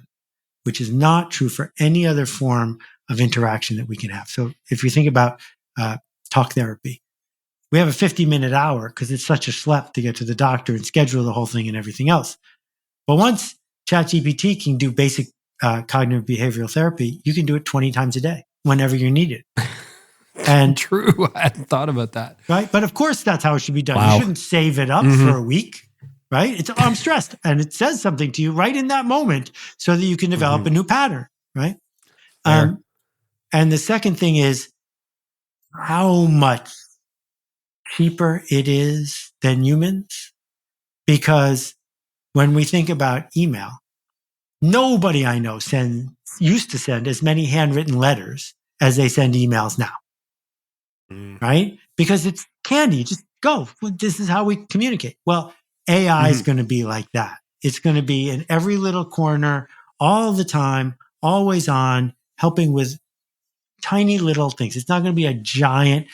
which is not true for any other form of interaction that we can have. So if you think about talk therapy, we have a 50-minute hour because it's such a schlep to get to the doctor and schedule the whole thing and everything else. But once ChatGPT can do basic cognitive behavioral therapy, you can do it 20 times a day, whenever you need it. And true, I hadn't thought about that. Right, but of course that's how it should be done. Wow. You shouldn't save it up for a week, right? It's I'm stressed, and it says something to you right in that moment, so that you can develop a new pattern, right? And the second thing is how much cheaper it is than humans, because when we think about email, nobody I know used to send as many handwritten letters as they send emails now, right? Because it's candy. Just go. This is how we communicate. Well, AI is going to be like that. It's going to be in every little corner, all the time, always on, helping with tiny little things. It's not going to be a giant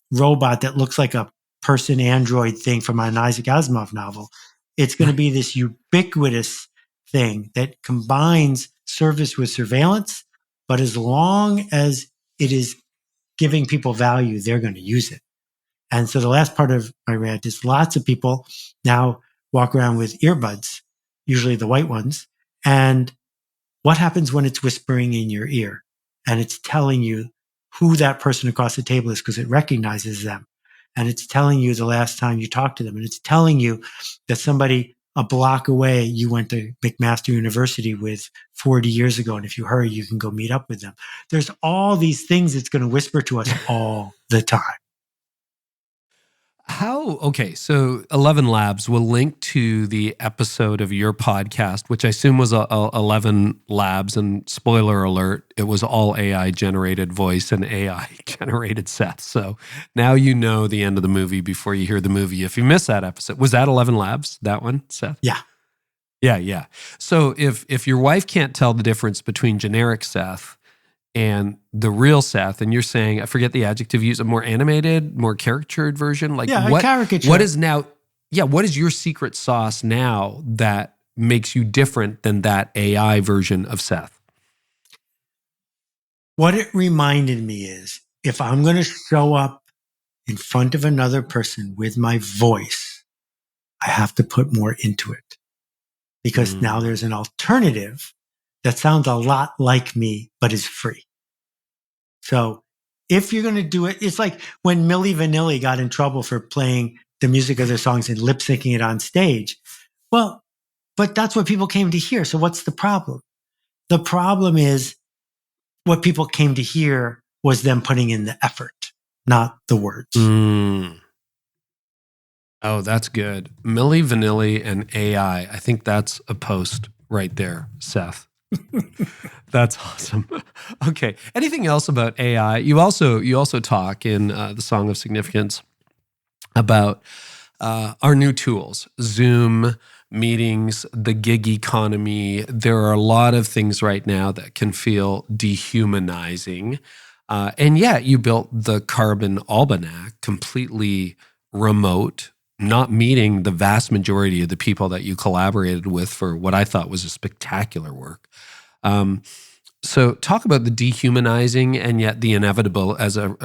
robot that looks like a person android thing from an Isaac Asimov novel. It's going to be this ubiquitous thing that combines service with surveillance, but as long as it is giving people value, they're going to use it. And so the last part of my rant is lots of people now walk around with earbuds, usually the white ones. And what happens when it's whispering in your ear and it's telling you who that person across the table is because it recognizes them. And it's telling you the last time you talked to them. And it's telling you that somebody a block away you went to McMaster University with 40 years ago. And if you hurry, you can go meet up with them. There's all these things it's going to whisper to us all the time. So 11 Labs will link to the episode of your podcast, which I assume was 11 Labs, and spoiler alert, it was all AI-generated voice and AI-generated Seth. So now you know the end of the movie before you hear the movie. If you missed that episode, was that 11 Labs, that one, Seth? Yeah. Yeah. So if your wife can't tell the difference between generic Seth and the real Seth, and you're saying, I forget the adjective used, a more animated, more caricatured version? Like a caricature. What is your secret sauce now that makes you different than that AI version of Seth? What it reminded me is, if I'm going to show up in front of another person with my voice, I have to put more into it. Because now there's an alternative that sounds a lot like me, but is free. So if you're going to do it, it's like when Milli Vanilli got in trouble for playing the music of their songs and lip syncing it on stage. Well, but that's what people came to hear. So what's the problem? The problem is what people came to hear was them putting in the effort, not the words. Oh, that's good. Milli Vanilli and AI. I think that's a post right there, Seth. That's awesome. Okay. Anything else about AI? You also talk in the Song of Significance about our new tools, Zoom, meetings, the gig economy. There are a lot of things right now that can feel dehumanizing. And yet you built the Carbon Almanac completely remote, not meeting the vast majority of the people that you collaborated with for what I thought was a spectacular work. So So talk about the dehumanizing and yet the inevitable as our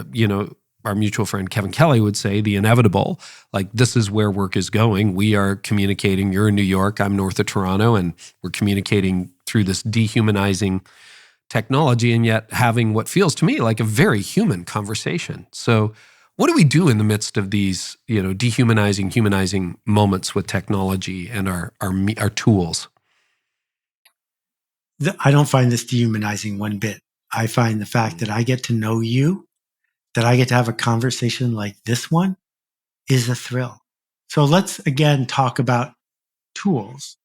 mutual friend Kevin Kelly would say, the inevitable, like this is where work is going. We are communicating, you're in New York, I'm north of Toronto, and we're communicating through this dehumanizing technology and yet having what feels to me like a very human conversation. So what do we do in the midst of these, dehumanizing, humanizing moments with technology and our tools? I don't find this dehumanizing one bit. I find the fact that I get to know you, that I get to have a conversation like this one is a thrill. So let's again talk about tools.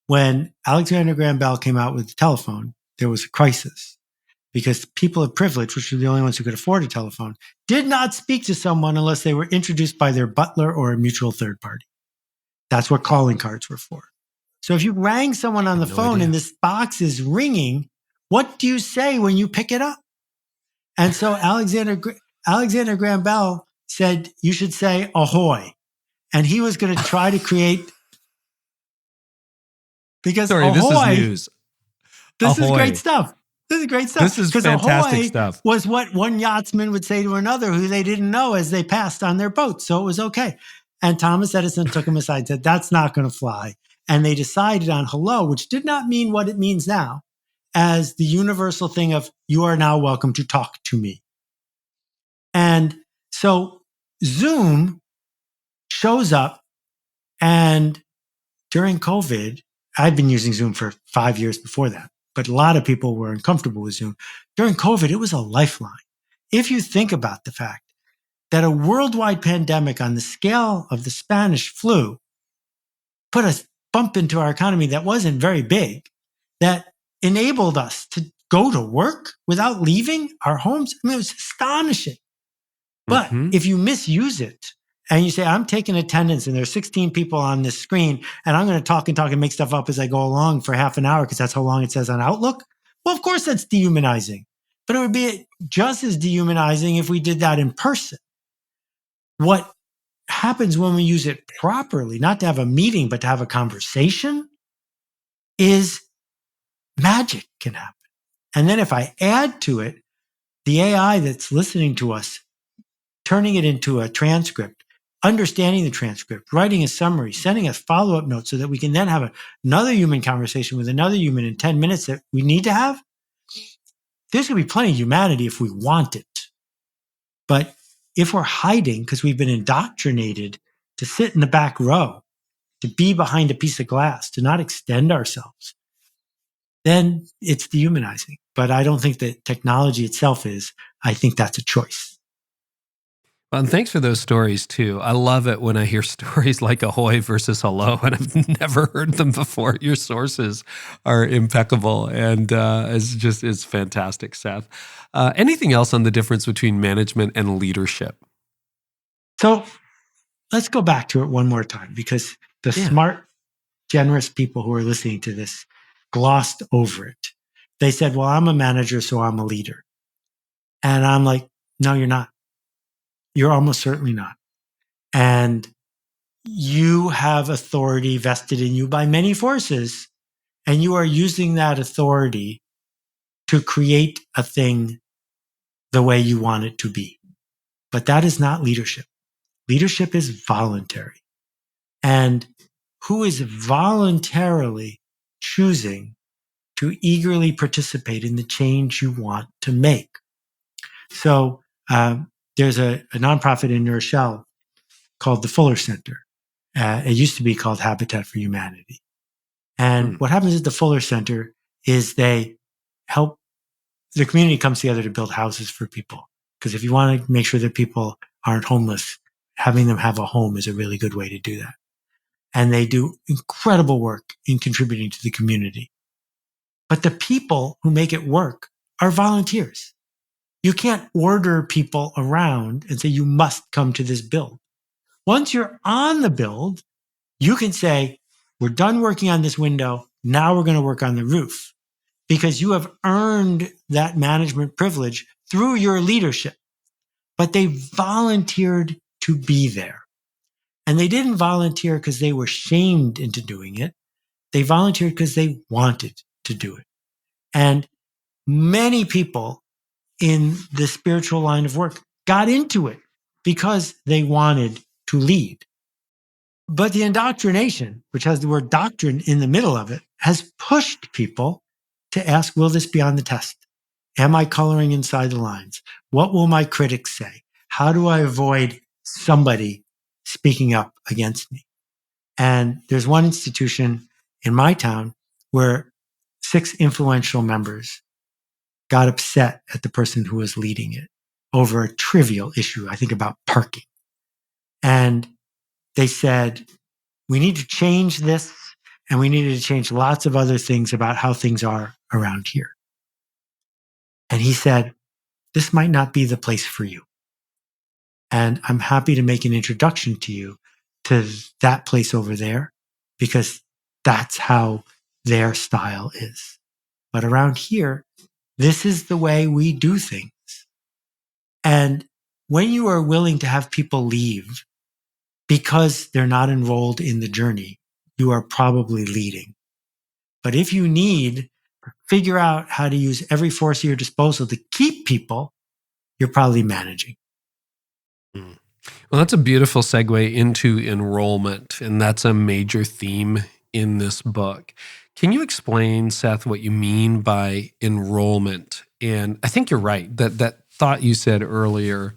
When Alexander Graham Bell came out with the telephone, there was a crisis because people of privilege, which were the only ones who could afford a telephone, did not speak to someone unless they were introduced by their butler or a mutual third party. That's what calling cards were for. So if you rang someone on the phone and this box is ringing, what do you say when you pick it up? And so Alexander Graham Bell said, you should say ahoy. And he was going to try to create, because ahoy, this is news. This is great stuff. This is great stuff. This is fantastic ahoy stuff. Was what one yachtsman would say to another who they didn't know as they passed on their boat. So it was okay. And Thomas Edison took him aside and said, that's not going to fly. And they decided on hello, which did not mean what it means now, as the universal thing of you are now welcome to talk to me. And so Zoom shows up, and during COVID, I've been using Zoom for 5 years before that, but a lot of people were uncomfortable with Zoom. During COVID, it was a lifeline. If you think about the fact that a worldwide pandemic on the scale of the Spanish flu put a bump into our economy that wasn't very big, that enabled us to go to work without leaving our homes. I mean, it was astonishing. But if you misuse it and you say, I'm taking attendance and there's 16 people on this screen and I'm going to talk and make stuff up as I go along for half an hour because that's how long it says on Outlook. Well, of course, that's dehumanizing. But it would be just as dehumanizing if we did that in person. What happens when we use it properly, not to have a meeting, but to have a conversation, is magic can happen. And then if I add to it the AI that's listening to us, turning it into a transcript, understanding the transcript, writing a summary, sending us follow-up notes so that we can then have another human conversation with another human in 10 minutes that we need to have, there's going to be plenty of humanity if we want it. But if we're hiding because we've been indoctrinated to sit in the back row, to be behind a piece of glass, to not extend ourselves, then it's dehumanizing. But I don't think that technology itself is. I think that's a choice. Well, and thanks for those stories too. I love it when I hear stories like ahoy versus hello, and I've never heard them before. Your sources are impeccable, and it's fantastic, Seth. Anything else on the difference between management and leadership? So let's go back to it one more time, because the smart, generous people who are listening to this glossed over it. They said, well, I'm a manager, so I'm a leader. And I'm like, no, you're not. You're almost certainly not. And you have authority vested in you by many forces, and you are using that authority to create a thing the way you want it to be. But that is not leadership. Leadership is voluntary. And who is voluntarily choosing to eagerly participate in the change you want to make? So there's a nonprofit in New Rochelle called the Fuller Center. It used to be called Habitat for Humanity. And what happens at the Fuller Center is they help, the community comes together to build houses for people. Because if you want to make sure that people aren't homeless, having them have a home is a really good way to do that. And they do incredible work in contributing to the community. But the people who make it work are volunteers. You can't order people around and say, you must come to this build. Once you're on the build, you can say, we're done working on this window. Now we're going to work on the roof, because you have earned that management privilege through your leadership. But they volunteered to be there. And they didn't volunteer because they were shamed into doing it. They volunteered because they wanted to do it. And many people in the spiritual line of work got into it because they wanted to lead. But the indoctrination, which has the word doctrine in the middle of it, has pushed people to ask, will this be on the test? Am I coloring inside the lines? What will my critics say? How do I avoid somebody speaking up against me? And there's one institution in my town where 6 influential members got upset at the person who was leading it over a trivial issue, I think about parking. And they said, we need to change this, and we needed to change lots of other things about how things are around here. And he said, this might not be the place for you. And I'm happy to make an introduction to you to that place over there, because that's how their style is. But around here, this is the way we do things. And when you are willing to have people leave because they're not enrolled in the journey, you are probably leading. But if you need to figure out how to use every force at your disposal to keep people, you're probably managing. Well, that's a beautiful segue into enrollment, and that's a major theme in this book. Can you explain, Seth, what you mean by enrollment? And I think you're right, that thought you said earlier,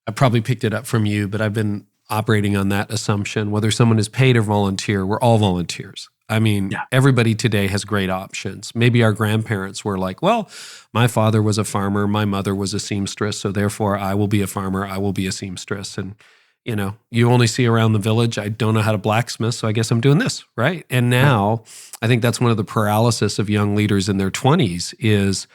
I probably picked it up from you, but I've been operating on that assumption. Whether someone is paid or volunteer, we're all volunteers. I mean, Everybody today has great options. Maybe our grandparents were like, well, my father was a farmer, my mother was a seamstress, so therefore I will be a farmer, I will be a seamstress. And, you only see around the village, I don't know how to blacksmith, so I guess I'm doing this, right? And now, I think that's one of the paralysis of young leaders in their 20s is,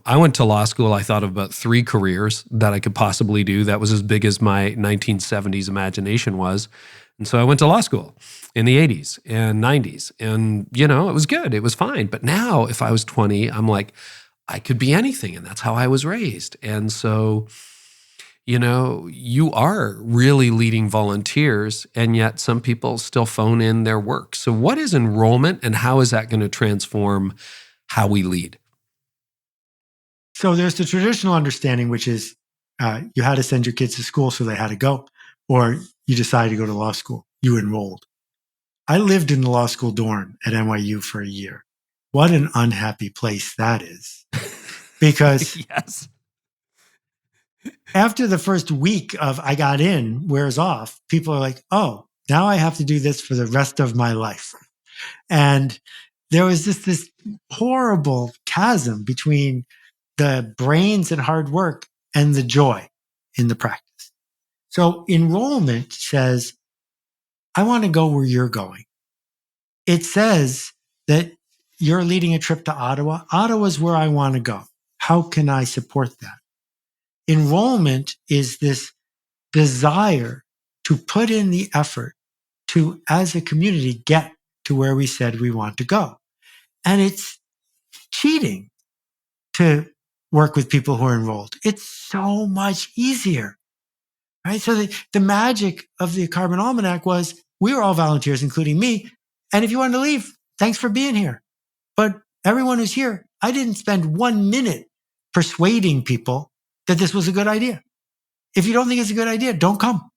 I went to law school, I thought of about 3 careers that I could possibly do. That was as big as my 1970s imagination was. And so I went to law school in the 80s and 90s. And, it was good. It was fine. But now if I was 20, I'm like, I could be anything. And that's how I was raised. And so, you are really leading volunteers, and yet some people still phone in their work. So what is enrollment, and how is that going to transform how we lead? So there's the traditional understanding, which is you had to send your kids to school, so they had to go, or you decided to go to law school, you enrolled. I lived in the law school dorm at NYU for a year. What an unhappy place that is. Because yes. After the first week of I got in wears off, people are like, oh, now I have to do this for the rest of my life. And there was this horrible chasm between the brains and hard work and the joy in the practice. So enrollment says, I want to go where you're going. It says that you're leading a trip to Ottawa. Ottawa's where I want to go. How can I support that? Enrollment is this desire to put in the effort to, as a community, get to where we said we want to go. And it's cheating to work with people who are enrolled. It's so much easier, right? So the magic of the Carbon Almanac was we were all volunteers, including me. And if you wanted to leave, thanks for being here. But everyone who's here, I didn't spend 1 minute persuading people that this was a good idea. If you don't think it's a good idea, don't come.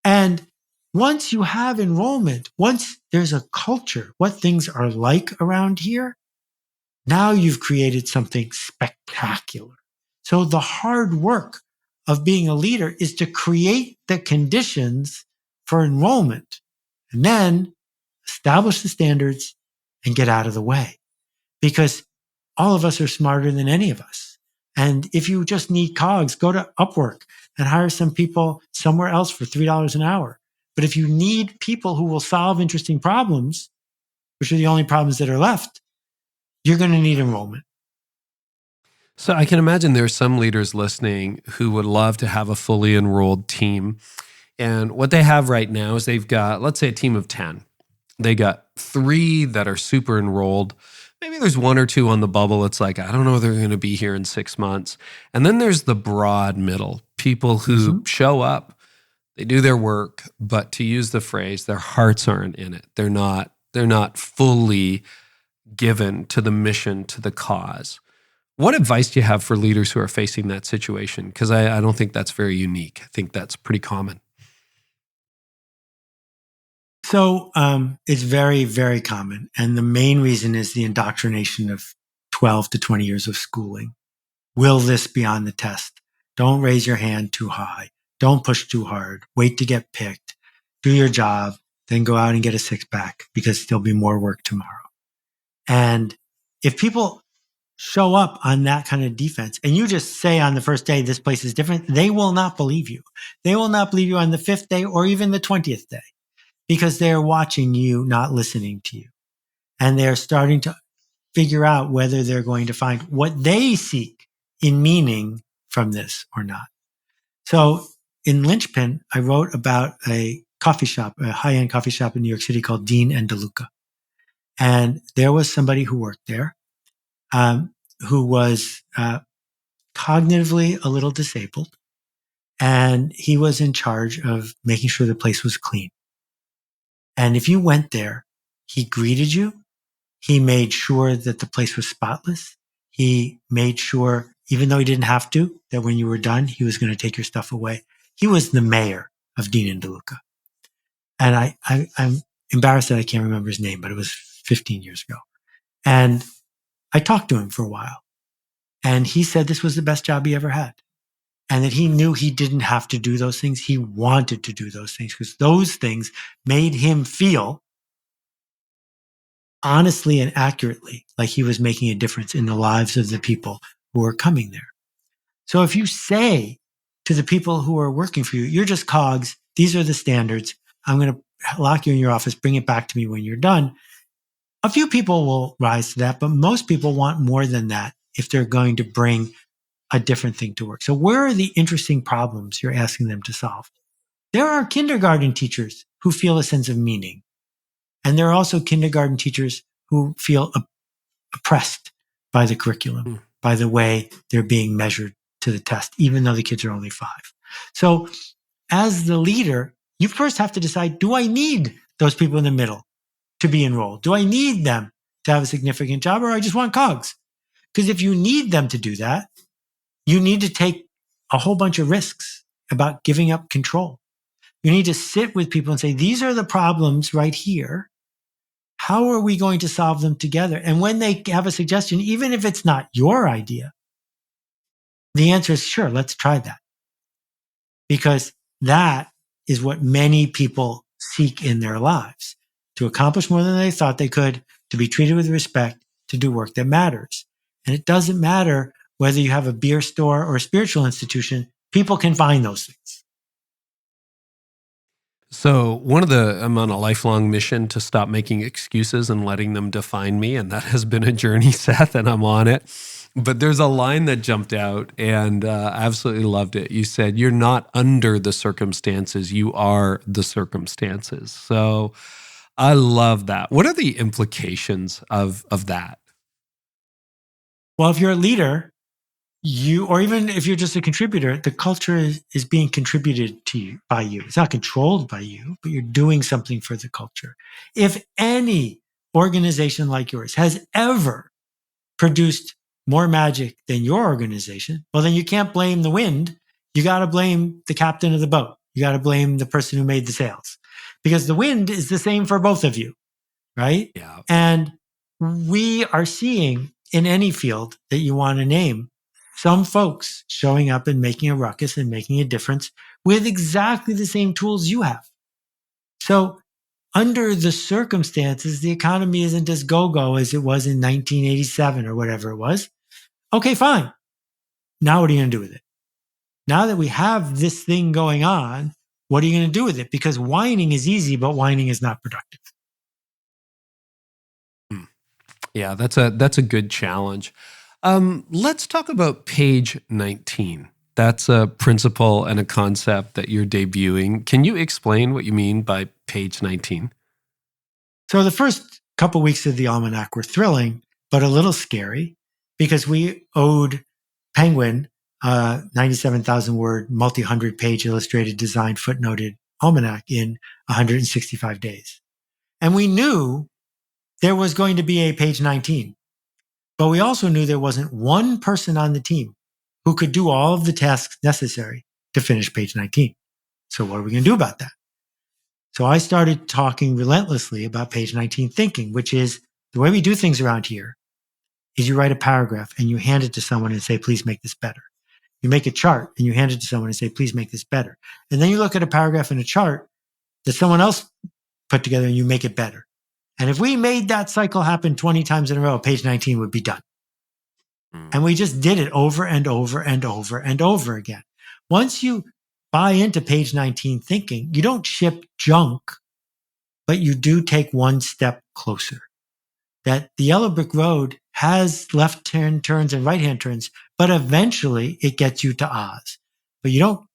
And once you have enrollment, once there's a culture, what things are like around here, now you've created something spectacular. So the hard work of being a leader is to create the conditions for enrollment and then establish the standards and get out of the way. Because all of us are smarter than any of us. And if you just need cogs, go to Upwork and hire some people somewhere else for $3 an hour. But if you need people who will solve interesting problems, which are the only problems that are left, you're going to need enrollment. So I can imagine there's some leaders listening who would love to have a fully enrolled team. And what they have right now is they've got, let's say, a team of 10. They got 3 that are super enrolled. Maybe there's 1 or 2 on the bubble. It's like, I don't know if they're going to be here in 6 months. And then there's the broad middle, people who show up, they do their work, but to use the phrase, their hearts aren't in it. They're not fully given to the mission, to the cause. What advice do you have for leaders who are facing that situation? Because I don't think that's very unique. I think that's pretty common. So it's very, very common. And the main reason is the indoctrination of 12 to 20 years of schooling. Will this be on the test? Don't raise your hand too high. Don't push too hard. Wait to get picked. Do your job, then go out and get a six-pack because there'll be more work tomorrow. And if people show up on that kind of defense and you just say on the first day, this place is different, they will not believe you. They will not believe you on the 5th day or even the 20th day because they're watching you, not listening to you. And they're starting to figure out whether they're going to find what they seek in meaning from this or not. So in Linchpin, I wrote about a coffee shop, a high-end coffee shop in New York City called Dean and DeLuca. And there was somebody who worked there who was cognitively a little disabled. And he was in charge of making sure the place was clean. And if you went there, he greeted you. He made sure that the place was spotless. He made sure, even though he didn't have to, that when you were done, he was going to take your stuff away. He was the mayor of Dean and DeLuca. And I'm embarrassed that I can't remember his name, but it was 15 years ago. And I talked to him for a while. And he said this was the best job he ever had. And that he knew he didn't have to do those things. He wanted to do those things because those things made him feel honestly and accurately like he was making a difference in the lives of the people who were coming there. So if you say to the people who are working for you, you're just cogs, these are the standards, I'm going to lock you in your office, bring it back to me when you're done. A few people will rise to that, but most people want more than that if they're going to bring a different thing to work. So where are the interesting problems you're asking them to solve? There are kindergarten teachers who feel a sense of meaning. And there are also kindergarten teachers who feel oppressed by the curriculum, by the way they're being measured to the test, even though the kids are only 5. So as the leader, you first have to decide, do I need those people in the middle to be enrolled? Do I need them to have a significant job, or I just want cogs? Because if you need them to do that, you need to take a whole bunch of risks about giving up control. You need to sit with people and say, these are the problems right here. How are we going to solve them together? And when they have a suggestion, even if it's not your idea, the answer is sure, let's try that. Because that is what many people seek in their lives, to accomplish more than they thought they could, to be treated with respect, to do work that matters. And it doesn't matter whether you have a beer store or a spiritual institution, people can find those things. So I'm on a lifelong mission to stop making excuses and letting them define me. And that has been a journey, Seth, and I'm on it. But there's a line that jumped out and I absolutely loved it. You said, you're not under the circumstances, you are the circumstances. So I love that. What are the implications of that? Well, if you're a leader, or even if you're just a contributor, the culture is being contributed to you by you. It's not controlled by you, but you're doing something for the culture. If any organization like yours has ever produced more magic than your organization, well, then you can't blame the wind. You got to blame the captain of the boat. You got to blame the person who made the sails, because the wind is the same for both of you, right? Yeah. And we are seeing in any field that you want to name, some folks showing up and making a ruckus and making a difference with exactly the same tools you have. So under the circumstances, the economy isn't as go-go as it was in 1987 or whatever it was. Okay, fine. Now what are you going to do with it? Now that we have this thing going on, what are you going to do with it? Because whining is easy, but whining is not productive. Yeah, that's a good challenge. Let's talk about page 19. That's a principle and a concept that you're debuting. Can you explain what you mean by page 19? So the first couple weeks of the almanac were thrilling, but a little scary, because we owed Penguin 97,000-word, multi-100-page illustrated, designed, footnoted almanac in 165 days. And we knew there was going to be a page 19. But we also knew there wasn't one person on the team who could do all of the tasks necessary to finish page 19. So what are we going to do about that? So I started talking relentlessly about page 19 thinking, which is the way we do things around here is you write a paragraph and you hand it to someone and say, please make this better. You make a chart and you hand it to someone and say, please make this better. And then you look at a paragraph in a chart that someone else put together and you make it better. And if we made that cycle happen 20 times in a row, page 19 would be done. And we just did it over and over and over and over again. Once you buy into page 19 thinking, you don't ship junk, but you do take one step closer. That the yellow brick road has left-hand turns and right-hand turns, but eventually it gets you to Oz. But you don't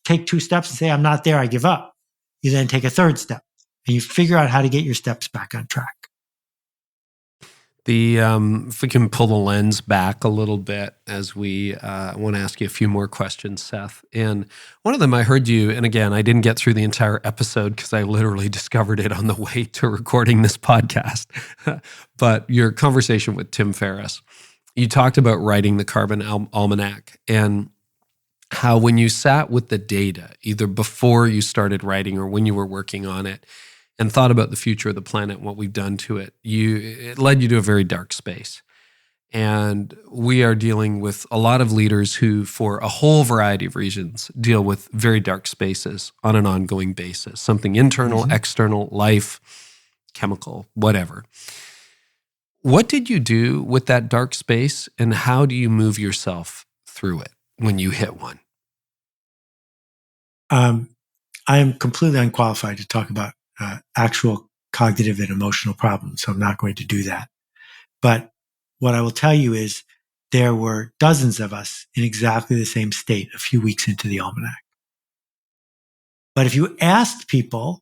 take 2 steps and say, I'm not there, I give up. You then take a 3rd step and you figure out how to get your steps back on track. If we can pull the lens back a little bit as we want to ask you a few more questions, Seth. And one of them I heard you, and again, I didn't get through the entire episode because I literally discovered it on the way to recording this podcast. But your conversation with Tim Ferriss, you talked about writing the Carbon Almanac and how when you sat with the data, either before you started writing or when you were working on it, and thought about the future of the planet and what we've done to it, it led you to a very dark space. And we are dealing with a lot of leaders who, for a whole variety of reasons, deal with very dark spaces on an ongoing basis, something internal, external, life, chemical, whatever. What did you do with that dark space, and how do you move yourself through it when you hit one? I am completely unqualified to talk about actual cognitive and emotional problems, so I'm not going to do that. But what I will tell you is there were dozens of us in exactly the same state a few weeks into the almanac. But if you asked people,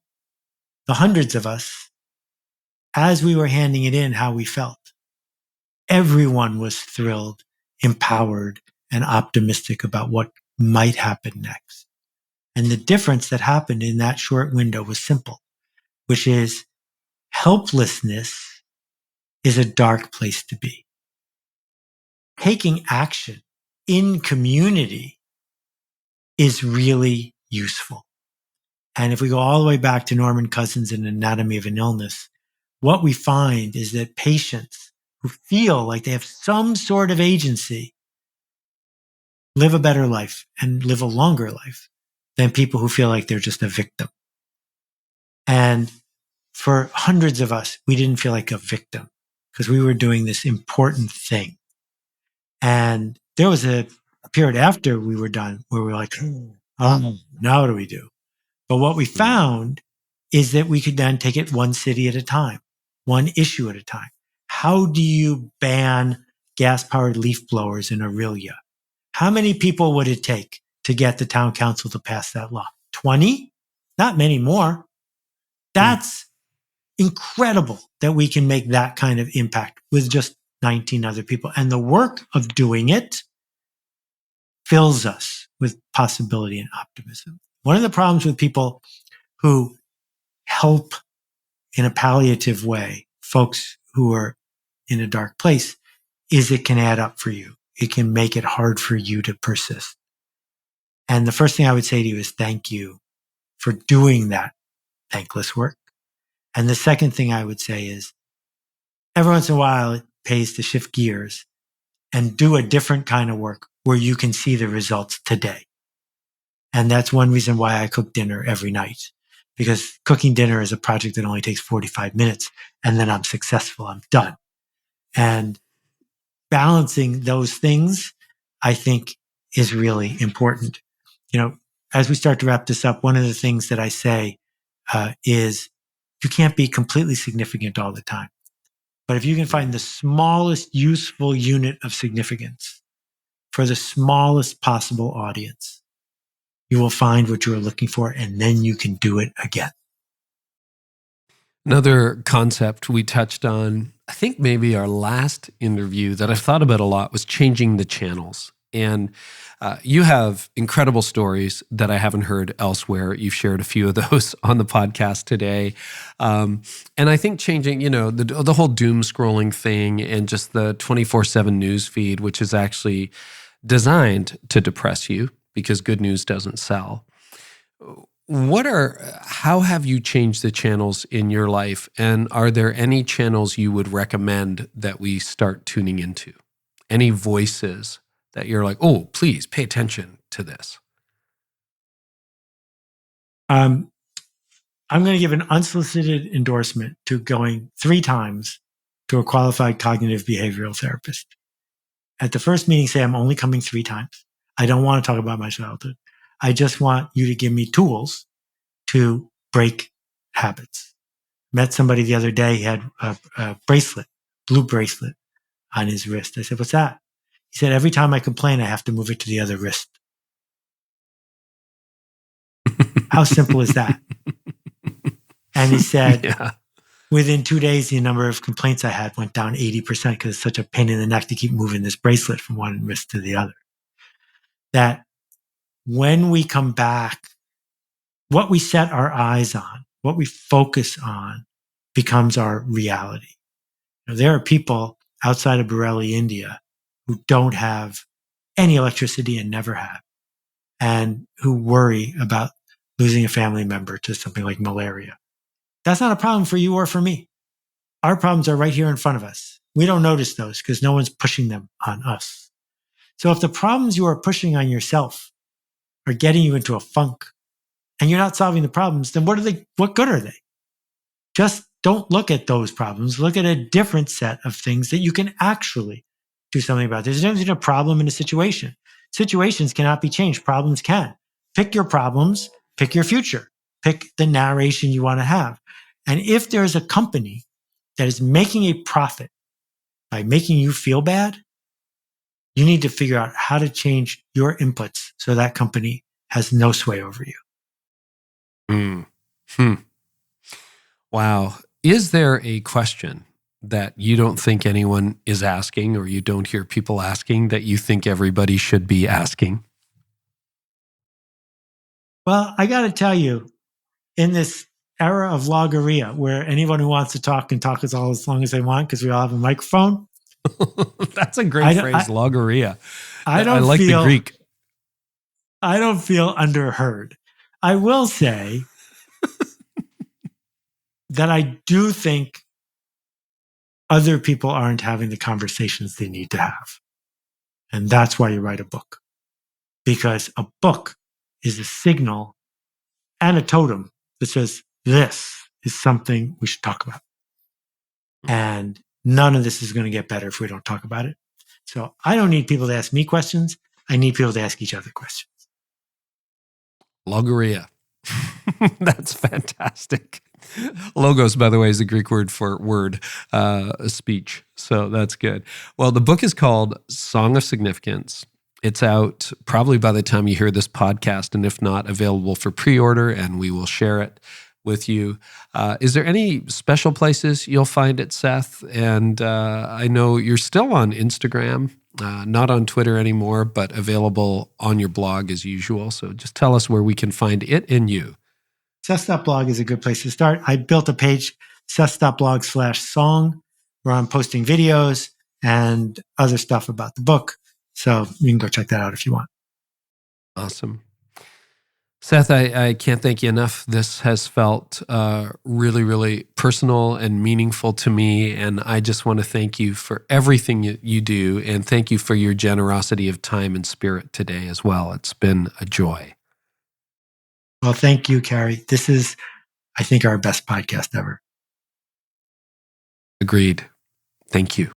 the hundreds of us, as we were handing it in, how we felt, everyone was thrilled, empowered, and optimistic about what might happen next. And the difference that happened in that short window was simple, which is helplessness is a dark place to be. Taking action in community is really useful. And if we go all the way back to Norman Cousins' Anatomy of an Illness, what we find is that patients who feel like they have some sort of agency live a better life and live a longer life than people who feel like they're just a victim. And for hundreds of us, we didn't feel like a victim because we were doing this important thing. And there was a period after we were done where we were like, oh, now what do we do? But what we found is that we could then take it one city at a time, one issue at a time. How do you ban gas-powered leaf blowers in Aurelia? How many people would it take to get the town council to pass that law? 20? Not many more. That's incredible that we can make that kind of impact with just 19 other people. And the work of doing it fills us with possibility and optimism. One of the problems with people who help in a palliative way, folks who are in a dark place, is it can add up for you. It can make it hard for you to persist. And the first thing I would say to you is thank you for doing that thankless work. And the second thing I would say is every once in a while, it pays to shift gears and do a different kind of work where you can see the results today. And that's one reason why I cook dinner every night, because cooking dinner is a project that only takes 45 minutes and then I'm successful. I'm done. And balancing those things, I think, is really important. You know, as we start to wrap this up, one of the things that I say is you can't be completely significant all the time. But if you can find the smallest useful unit of significance for the smallest possible audience, you will find what you're looking for, and then you can do it again. Another concept we touched on, I think maybe our last interview that I've thought about a lot, was changing the channels. And you have incredible stories that I haven't heard elsewhere. You've shared a few of those on the podcast today. And I think changing, the whole doom scrolling thing and just the 24/7 news feed, which is actually designed to depress you because good news doesn't sell. How have you changed the channels in your life? And are there any channels you would recommend that we start tuning into? Any voices that you're like, oh, please pay attention to this? I'm going to give an unsolicited endorsement to going 3 times to a qualified cognitive behavioral therapist. At the first meeting, say, I'm only coming 3 times. I don't want to talk about my childhood. I just want you to give me tools to break habits. Met somebody the other day. He had a bracelet, blue bracelet on his wrist. I said, what's that? He said, every time I complain, I have to move it to the other wrist. How simple is that? And he said, within 2 days, the number of complaints I had went down 80% because it's such a pain in the neck to keep moving this bracelet from one wrist to the other. That when we come back, what we set our eyes on, what we focus on becomes our reality. There are people outside of Bareilly, India, who don't have any electricity and never have, and who worry about losing a family member to something like malaria. That's not a problem for you or for me. Our problems are right here in front of us. We don't notice those because no one's pushing them on us. So if the problems you are pushing on yourself are getting you into a funk and you're not solving the problems, then what good are they? Just don't look at those problems. Look at a different set of things that you can actually do something about. There's a difference between a problem and a situation. Situations cannot be changed. Problems can. Pick your problems, pick your future, pick the narration you want to have. And if there's a company that is making a profit by making you feel bad, you need to figure out how to change your inputs so that company has no sway over you. Wow. Is there a question that you don't think anyone is asking or you don't hear people asking that you think everybody should be asking? Well, I got to tell you, in this era of logorrhea, where anyone who wants to talk can talk as long as they want because we all have a microphone. That's a great phrase, logorrhea. I like the Greek. I don't feel underheard. I will say that I do think other people aren't having the conversations they need to have. And that's why you write a book. Because a book is a signal and a totem that says, this is something we should talk about. And none of this is going to get better if we don't talk about it. So I don't need people to ask me questions. I need people to ask each other questions. Logorrhea. That's fantastic. Logos, by the way, is the Greek word for word, speech. So that's good. Well, the book is called Song of Significance. It's out probably by the time you hear this podcast, and if not, available for pre-order, and we will share it with you. Is there any special places you'll find it, Seth? And I know you're still on Instagram, not on Twitter anymore, but available on your blog as usual. So just tell us where we can find it and you. Seths.blog is a good place to start. I built a page, Seths.blog/song, where I'm posting videos and other stuff about the book. So you can go check that out if you want. Awesome. Seth, I can't thank you enough. This has felt really, really personal and meaningful to me. And I just want to thank you for everything you do. And thank you for your generosity of time and spirit today as well. It's been a joy. Well, thank you, Carey. This is, I think, our best podcast ever. Agreed. Thank you.